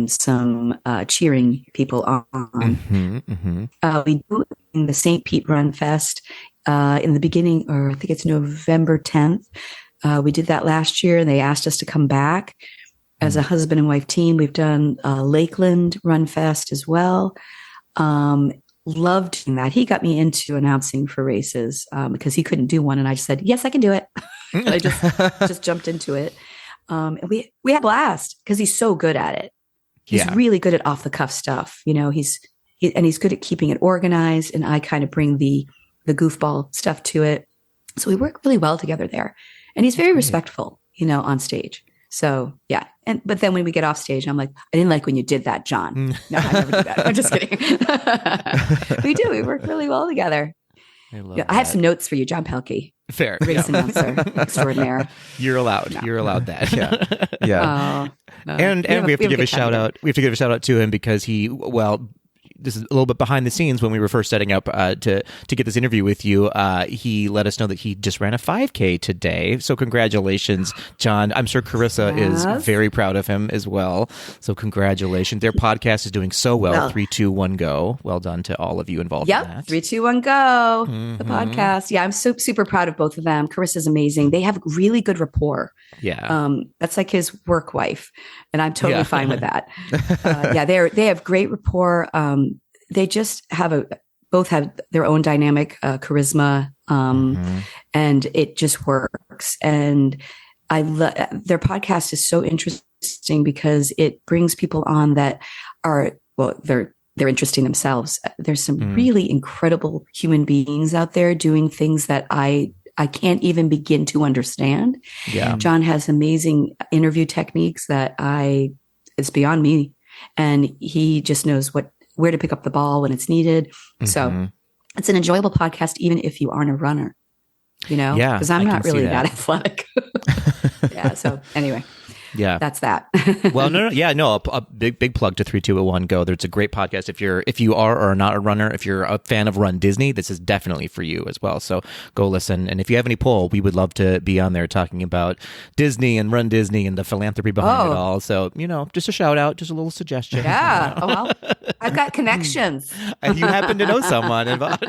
some cheering people on. We do in the St. Pete Run Fest in the beginning, or I think it's November 10th. We did that last year and they asked us to come back as a husband and wife team. We've done Lakeland Run Fest as well. Loved doing that. He got me into announcing for races because he couldn't do one, and I just said, "Yes, I can do it." And I just jumped into it. And we had a blast because he's so good at it. He's really good at off the cuff stuff. He's good at keeping it organized, and I kind of bring the goofball stuff to it. So we work really well together there, and he's very respectful, on stage. So yeah. But then when we get off stage, I'm like, I didn't like when you did that, John. No, I never do that. I'm just kidding. We do. We work really well together. I have some notes for you, John Pelkey. Fair. Race announcer extraordinaire. You're allowed. No. You're allowed that. Yeah. No. And we have to give a shout out. We have to give a shout out to him because this is a little bit behind the scenes when we were first setting up to get this interview with you. He let us know that he just ran a 5K today. So congratulations, John. I'm sure Carissa is very proud of him as well. So congratulations. Their podcast is doing so well. 3, 2, 1, go. Well done to all of you involved in that. 3, 2, 1, go. The podcast. Yeah, I'm so super proud of both of them. Carissa's amazing. They have really good rapport. Yeah. That's like his work wife. And I'm totally fine with that. They have great rapport. They just both have their own dynamic charisma, and it just works. And their podcast is so interesting because it brings people on that they're interesting themselves. There's some really incredible human beings out there doing things that I can't even begin to understand. Yeah. John has amazing interview techniques that it's beyond me. And he just knows where to pick up the ball when it's needed. Mm-hmm. So it's an enjoyable podcast, even if you aren't a runner, Yeah, because I'm not really that athletic. Yeah. So anyway. Yeah, that's that. Well, no, a big plug to 3, 2, 1, Go. It's a great podcast. If you are or are not a runner, if you're a fan of Run Disney, this is definitely for you as well. So go listen. And if you have any pull, we would love to be on there talking about Disney and Run Disney and the philanthropy behind it all. So just a shout out, just a little suggestion. Yeah. Oh, well, I've got connections. And you happen to know someone involved.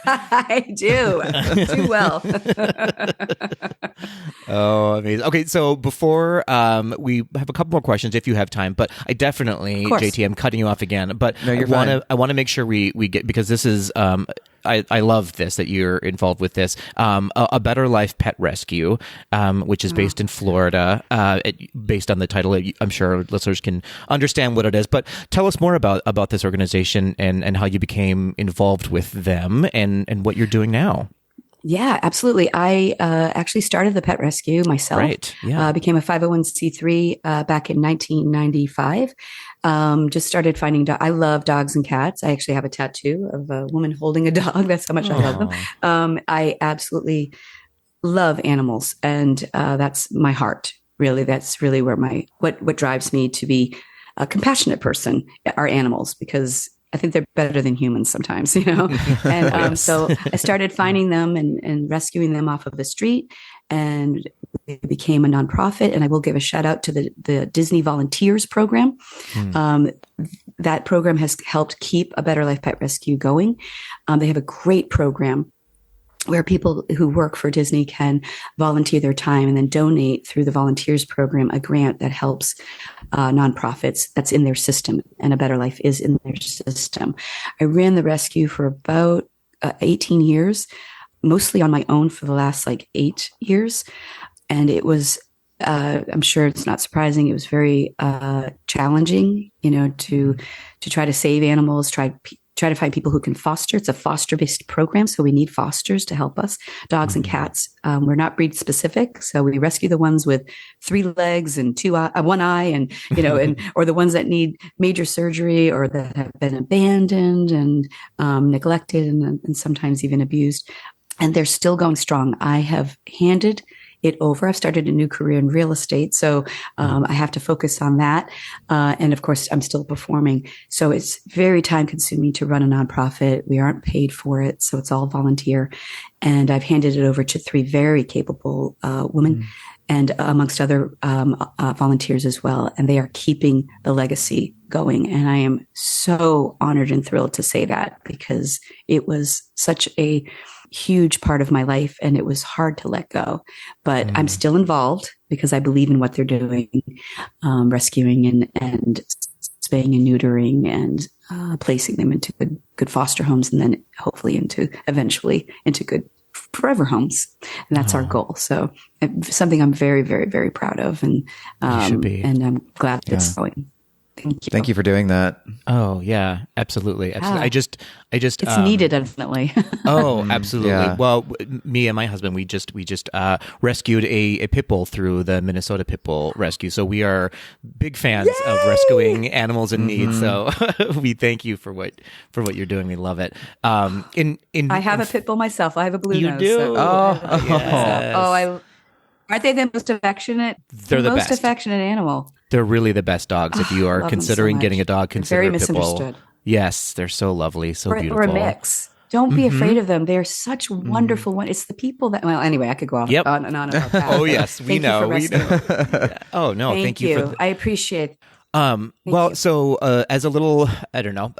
I do. Too well. Oh, amazing. Okay, so before we have a couple more questions if you have time, but I definitely, JT, I'm cutting you off again, but no, you're fine. I want to make sure we get, because this is I love this, that you're involved with this, a Better Life Pet Rescue, which is based in Florida, based on the title. I'm sure listeners can understand what it is, but tell us more about this organization and how you became involved with them and what you're doing now. Yeah, absolutely. I actually started the pet rescue myself. Right. Yeah. Became a 501c3 back in 1995. Just started finding I love dogs and cats. I actually have a tattoo of a woman holding a dog. That's how much I love them. I absolutely love animals, and that's my heart. Really, that's really where what drives me to be a compassionate person are animals, because I think they're better than humans sometimes, And Yes. so I started finding them and rescuing them off of the street, and it became a nonprofit. And I will give a shout out to the Disney Volunteers Program. That program has helped keep a Better Life Pet Rescue going. They have a great program where people who work for Disney can volunteer their time and then donate through the Volunteers Program a grant that helps nonprofits that's in their system, and A Better Life is in their system. I ran the rescue for about 18 years, mostly on my own for the last 8 years. And it was, I'm sure it's not surprising, it was very challenging, to try to save animals, try to find people who can foster. It's a foster-based program, so we need fosters to help us. Dogs and cats. We're not breed specific, so we rescue the ones with 3 legs and 1 eye, and or the ones that need major surgery or that have been abandoned and neglected and sometimes even abused. And they're still going strong. I have handed it over. I've started a new career in real estate, so I have to focus on that. And of course, I'm still performing. So it's very time consuming to run a nonprofit. We aren't paid for it, so it's all volunteer. And I've handed it over to 3 very capable women, and amongst other volunteers as well. And they are keeping the legacy going. And I am so honored and thrilled to say that, because it was such a huge part of my life and it was hard to let go, but I'm still involved because I believe in what they're doing, rescuing and spaying and neutering and placing them into good foster homes, and then hopefully eventually into good forever homes. And that's our goal. So something I'm very, very, very proud of. And, should be. And I'm glad that it's going. Thank you. Thank you for doing that. Oh yeah, absolutely. Yeah. I just it's needed, definitely. Oh, absolutely. Yeah. Well, me and my husband, we just rescued a pit bull through the Minnesota Pit Bull Rescue. So we are big fans of rescuing animals in need. So we thank you for what you're doing. We love it. I have a pit bull myself. I have a blue You nose. do? So, Yes. Aren't they the most affectionate? They're the most best. affectionate animal. They're really the best dogs. If you are love them considering so getting a much. dog, They're consider very a pit bull. misunderstood. Yes, they're so lovely, so beautiful. Or a mix. Don't be afraid of them. They're such wonderful ones. It's the people that. Well, anyway, I could go on and on about that. Oh yes, we know. We know. Yeah. Oh no, thank you. For I appreciate. So as a little, I don't know,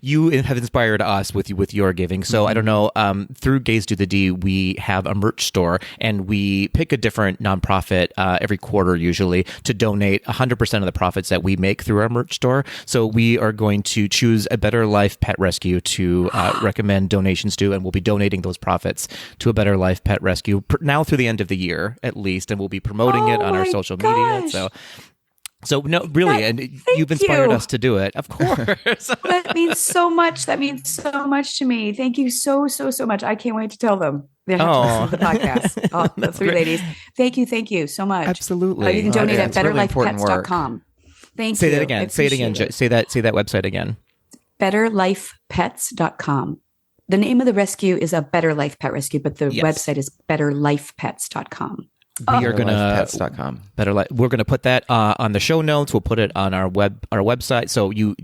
you have inspired us with your giving. So I don't know, through Gaze Do the D, we have a merch store, and we pick a different nonprofit every quarter usually to donate 100% of the profits that we make through our merch store. So we are going to choose a Better Life Pet Rescue to recommend donations to, and we'll be donating those profits to a Better Life Pet Rescue now through the end of the year at least, and we'll be promoting it on our social media. So no, really, and you've inspired us to do it, of course. That means so much. That means so much to me. Thank you so much. I can't wait to tell them. They have to listen to the podcast. The 3 ladies. Thank you so much. Absolutely. You can donate at it's really important betterlifepets.com. Thank Say you. that again. Say it again. Say that website again. BetterLifePets.com. The name of the rescue is a Better Life Pet Rescue, but the website is BetterLifePets.com. We are gonna BetterLifePets.com. We're gonna put that on the show notes. We'll put it on our website, so you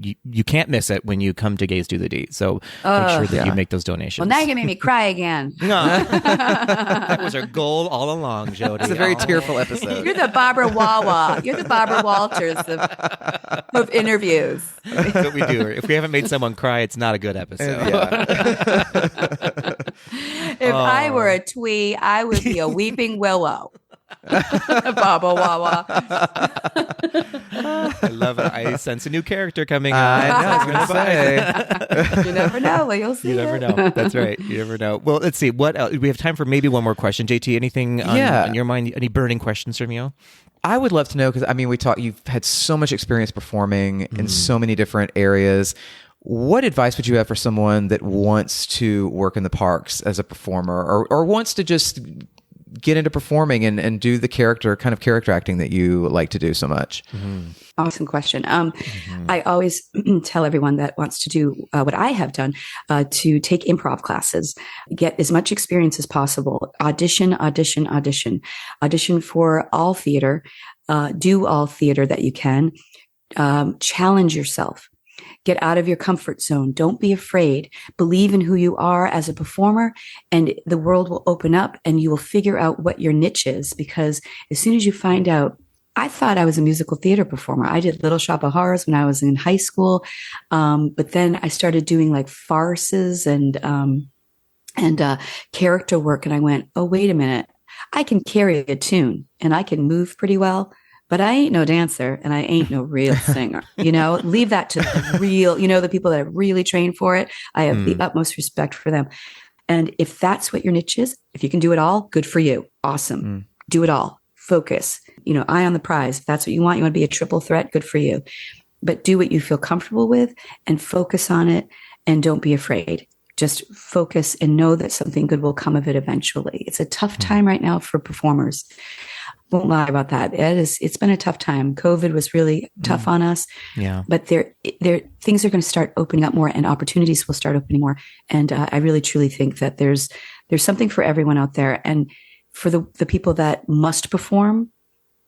can't miss it when you come to Gaze Do the Deed. So make sure that you make those donations. Well, now you're gonna make me cry again. That was our goal all along, Jodi. It's a very tearful episode. You're the Barbara Wawa. You're the Barbara Walters of interviews. That's what we do. If we haven't made someone cry, it's not a good episode. If I were a twee, I would be a weeping willow. Baba Wawa. I love it. I sense a new character coming on. I was going to say. You never know. Well, you'll see. You never know. That's right. You never know. Well, let's see. What else? We have time for maybe one more question. JT, anything on your mind? Any burning questions from you? I would love to know, because you've had so much experience performing in so many different areas. What advice would you have for someone that wants to work in the parks as a performer, or wants to just get into performing and do the character acting that you like to do so much? Awesome question. I always tell everyone that wants to do what I have done, to take improv classes, get as much experience as possible, audition for all theater, do all theater that you can, challenge yourself. Get out of your comfort zone. Don't be afraid. Believe in who you are as a performer, and the world will open up and you will figure out what your niche is. Because as soon as you find out, I thought I was a musical theater performer. I did Little Shop of Horrors when I was in high school. But then I started doing like farces and character work. And I went, oh, wait a minute. I can carry a tune and I can move pretty well. But I ain't no dancer and I ain't no real singer, leave that to the real, the people that have really trained for it. I have the utmost respect for them. And if that's what your niche is, if you can do it all, good for you. Awesome. Do it all. Focus, eye on the prize. If that's what you want to be a triple threat, good for you. But do what you feel comfortable with and focus on it, and don't be afraid. Just focus and know that something good will come of it eventually. It's a tough time right now for performers. Won't lie about that. It's been a tough time. COVID was really tough on us. Yeah. But things are going to start opening up more, and opportunities will start opening more. And I really truly think that there's something for everyone out there. And for the people that must perform,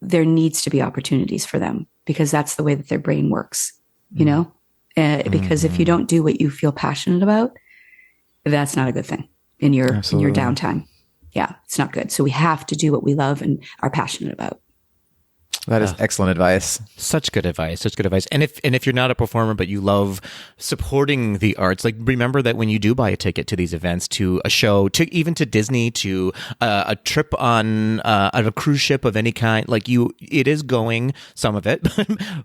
there needs to be opportunities for them, because that's the way that their brain works. Because if you don't do what you feel passionate about, that's not a good thing in your downtime. Yeah, it's not good. So we have to do what we love and are passionate about. That is excellent advice. Such good advice. And if you're not a performer but you love supporting the arts, like, remember that when you do buy a ticket to these events, to a show, to even to Disney, to a trip on a cruise ship of any kind, it is going, some of it,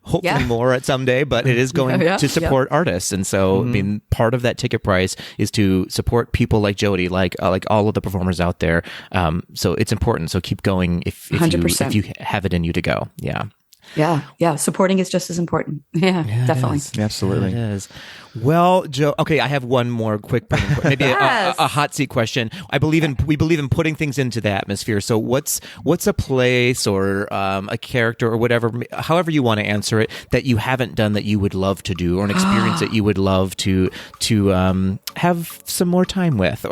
hopefully more at someday, but it is going to support artists. And so, part of that ticket price is to support people like Jodi, like all of the performers out there. So it's important. So keep going if you have it in you to go. Yeah. Supporting is just as important. Yeah, definitely. Absolutely. It is. Well, Joe, okay, I have one more quick, maybe a hot seat question. We believe in putting things into the atmosphere. So what's a place or a character or whatever, however you want to answer it, that you haven't done that you would love to do, or an experience that you would love to have some more time with?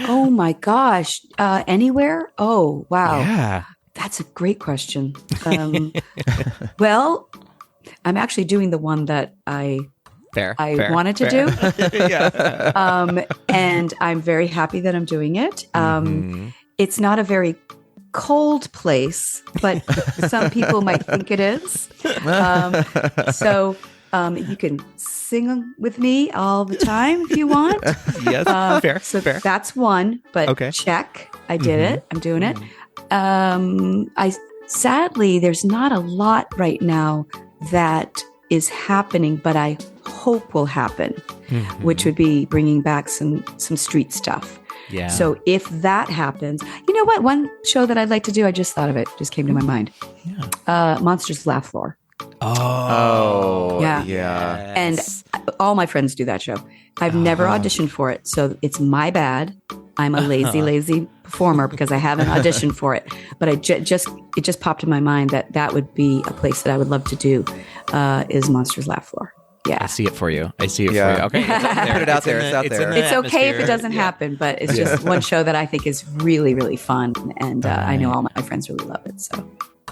Oh my gosh. Anywhere? Oh, wow. Yeah. That's a great question. Well, I'm actually doing the one that I wanted to do. And I'm very happy that I'm doing it. It's not a very cold place, but some people might think it is. So you can sing with me all the time if you want. Yes, fair. That's one, but check. I did it. I'm doing it. Sadly, there's not a lot right now that is happening, but I hope will happen, which would be bringing back some street stuff. Yeah. So if that happens, you know what? One show that I'd like to do, I just thought of it, just came to my mind. Yeah. Monsters Laugh Floor. Oh, yeah. Yes. And all my friends do that show. I've never auditioned for it, so it's my bad. I'm a lazy performer because I haven't auditioned for it. But it just popped in my mind that would be a place that I would love to do is Monsters Laugh Floor. Yeah. I see it for you. Okay. Put it out there. It's out there. It's okay if it doesn't happen, but it's just one show that I think is really, really fun. And I know all my friends really love it. So.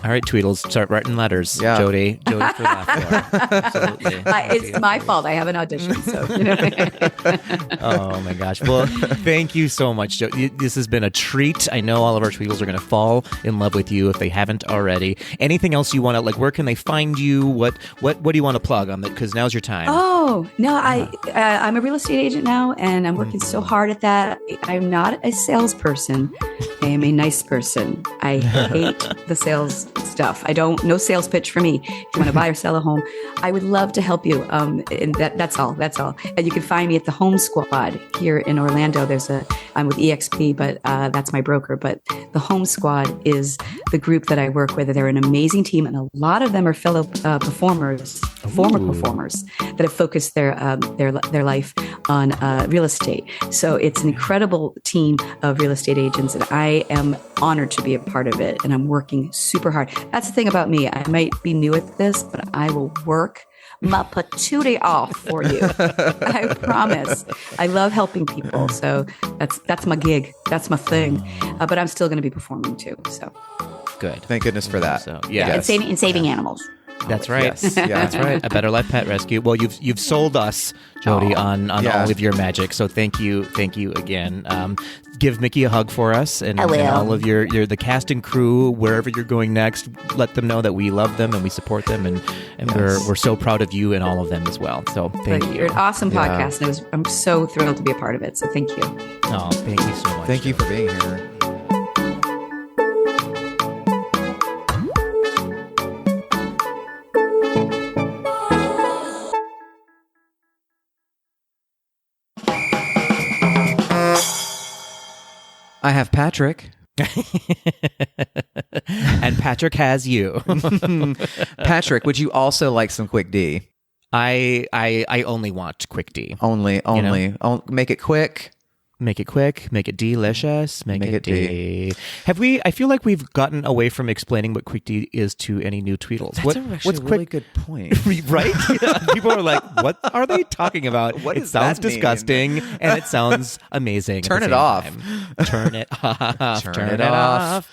All right, Tweedles, start writing letters. Yeah. Jodi for Laugh Floor. Absolutely. It's my fault. I haven't auditioned, so you know. Oh my gosh. Well, thank you so much, Jodi. This has been a treat. I know all of our Tweedles are going to fall in love with you if they haven't already. Anything else you want to, like, where can they find you? What do you want to plug on that? Because now's your time. Oh, no, I'm a real estate agent now, and I'm working so hard at that. I'm not a salesperson. I am a nice person. I hate the sales stuff. No sales pitch for me. If you want to buy or sell a home, I would love to help you. And that's all. And you can find me at the Home Squad here in Orlando. I'm with EXP, but that's my broker. But the Home Squad is the group that I work with. They're an amazing team, and a lot of them are fellow former performers that have focused their life on real estate. So it's an incredible team of real estate agents, and I am honored to be a part of it. And I'm working super hard. That's the thing about me. I might be new at this, but I will work my patootie off for you. I promise. I love helping people. So that's my gig. That's my thing. But I'm still going to be performing too. So Good. Thank goodness for that. So, yeah. And saving animals. That's right. Yes. Yeah. That's right. A Better Life Pet Rescue. Well, you've sold us, Jodi, on Yeah. all of your magic. So thank you again. Give Mickey a hug for us, and I will. and all of the cast and crew wherever you're going next. Let them know that we love them and we support them, and Yes. we're so proud of you and all of them as well. So thank you. You're an awesome Yeah. podcast, and I'm so thrilled to be a part of it. So thank you. Oh, thank you so much. Thank you for being here. I have Patrick. And Patrick has you. Patrick, would you also like some quick D? I only want quick D. Only. Make it quick. Make it quick, make it delicious, make it D. D. I feel like we've gotten away from explaining what quick D is to any new Tweedles. That's actually a really good point. Right? People are like, what are they talking about? What it does sounds that mean? disgusting and it sounds amazing. Turn at it the same off. time. Turn it off. Turn it off.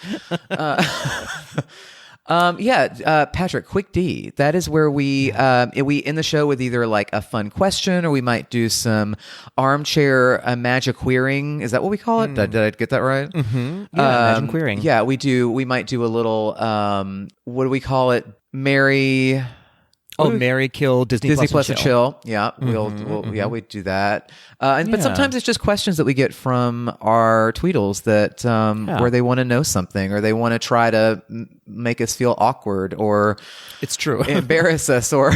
Patrick, quick D. That is where we end the show with either like a fun question, or we might do some armchair magic queering. Is that what we call it? Did I get that right? Mm-hmm. Yeah, imagine queering. Yeah, we might do a little what do we call it? Marry, kill, Disney Plus and and chill. Yeah, we do that. But sometimes it's just questions that we get from our Tweedles that where they want to know something, or they want to try to make us feel awkward, or It's true. embarrass us, or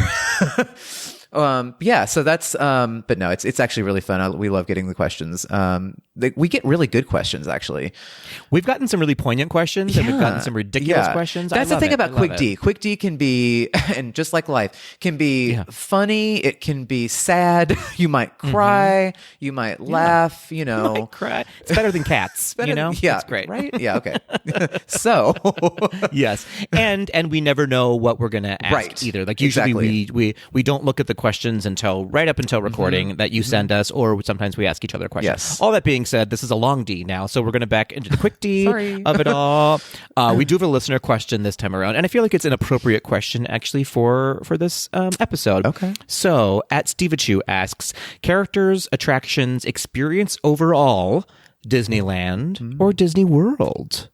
so that's but no, it's actually really fun. We love getting the questions. We get really good questions, actually. We've gotten some really poignant questions, and we've gotten some ridiculous questions. That's the thing about Quick D. Quick D can be, and just like life, can be funny. It can be sad. You might cry. You might laugh. You know, You might cry. It's better than cats. Yeah, It's great. right? Yeah, okay. So, yes, and we never know what we're gonna ask Right. either. Like usually Exactly. we don't look at the questions until right up until recording that you send us, or sometimes we ask each other questions. Yes. All that being said, this is a long D now, so we're gonna back into the quick D Sorry. of it all. We do have a listener question this time around, and I feel like it's an appropriate question actually for this episode. Okay. So at Stevachu asks, characters, attractions, experience overall, Disneyland or Disney World?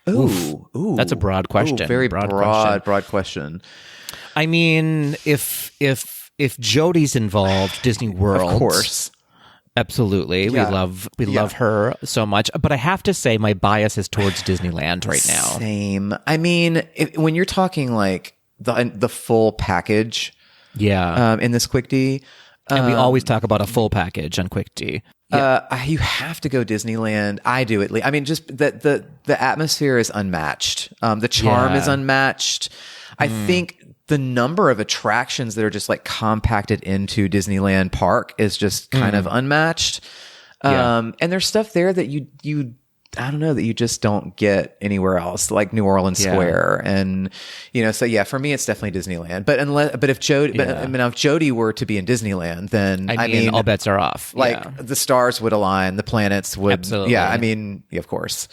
ooh, That's a broad question. Ooh, very Broad question. broad question. I mean, if Jodi's involved, Disney World, Of course. absolutely. Yeah. We love her so much. But I have to say, my bias is towards Disneyland right now. Same. I mean, when you're talking like the full package, in this Quick D, And we always talk about a full package on Quick D. you have to go Disneyland. I do at least. I mean, just that the atmosphere is unmatched. The charm is unmatched. I think the number of attractions that are just like compacted into Disneyland Park is just kind of unmatched. And there's stuff there that you I don't know, that you just don't get anywhere else, like New Orleans Square. And, so yeah, for me, it's definitely Disneyland. But if Jodi were to be in Disneyland, then I mean all bets are off. The stars would align, the planets would. Absolutely. Yeah. I mean, of course.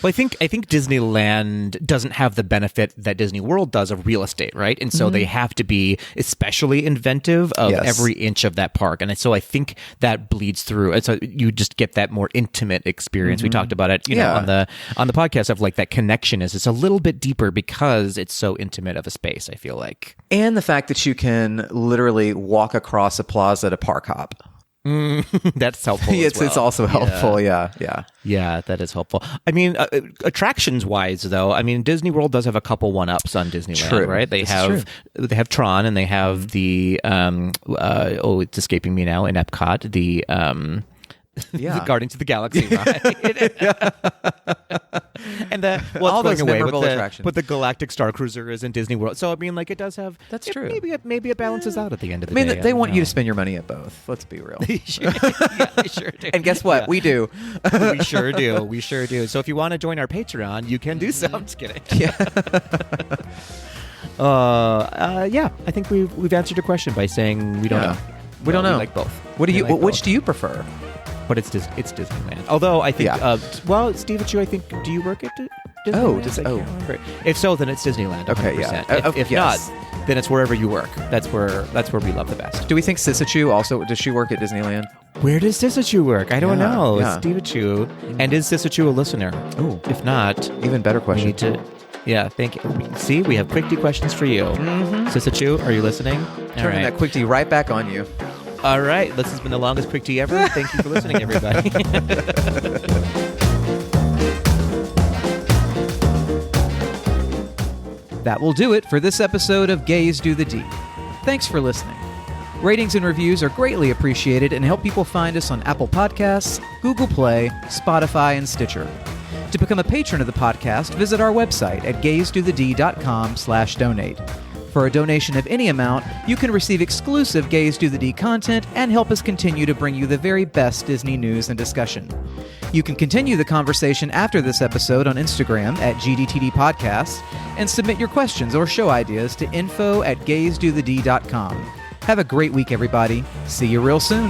Well, I think Disneyland doesn't have the benefit that Disney World does of real estate, right? And so they have to be especially inventive of every inch of that park. And so I think that bleeds through. And so you just get that more intimate experience. We talked about it, on the podcast of like that connection is it's a little bit deeper because it's so intimate of a space, I feel like. And the fact that you can literally walk across a plaza to park hop. That's helpful. It's also helpful. Yeah. That is helpful. I mean, attractions wise, though, I mean, Disney World does have a couple one ups on Disneyland, right? They have Tron, and they have the it's escaping me now in Epcot, the Guardians of the Galaxy ride. And all those memorable attractions. But the Galactic Star Cruiser is in Disney World. So, I mean, like, it does have... That's true. Maybe it balances out at the end of the day. I mean, they want you to spend your money at both. Let's be real. They sure do. And guess what? We do. We sure do. So if you want to join our Patreon, you can do so. I'm just kidding. I think we've answered your question by saying we don't know. We don't know. We like both. Which do you prefer? But it's Disneyland. Although I think, Steve, I think, do you work at Disneyland? I can't remember. If so, then it's Disneyland. 100%. Okay, yeah. If not, then it's wherever you work. That's where we love the best. Do we think Sisachu also, does she work at Disneyland? Where does Sisachu work? I don't know. Yeah. It's Steve. And is Sisachu a listener? Oh, if not, even better question. We need to. Yeah, thank you. See, we have Quick D questions for you. Sisachu, are you listening? Turning that Quick D right back on you. All right, this has been the longest Quick Tea ever. Thank you for listening, everybody. That will do it for this episode of Gays Do the Deed. Thanks for listening. Ratings and reviews are greatly appreciated and help people find us on Apple Podcasts, Google Play, Spotify, and Stitcher. To become a patron of the podcast, visit our website at gaysdothed.com/donate. For a donation of any amount, you can receive exclusive Gays Do the D content and help us continue to bring you the very best Disney news and discussion. You can continue the conversation after this episode on Instagram at GDTD Podcasts and submit your questions or show ideas to info@gaysdothed.com. Have a great week, everybody. See you real soon.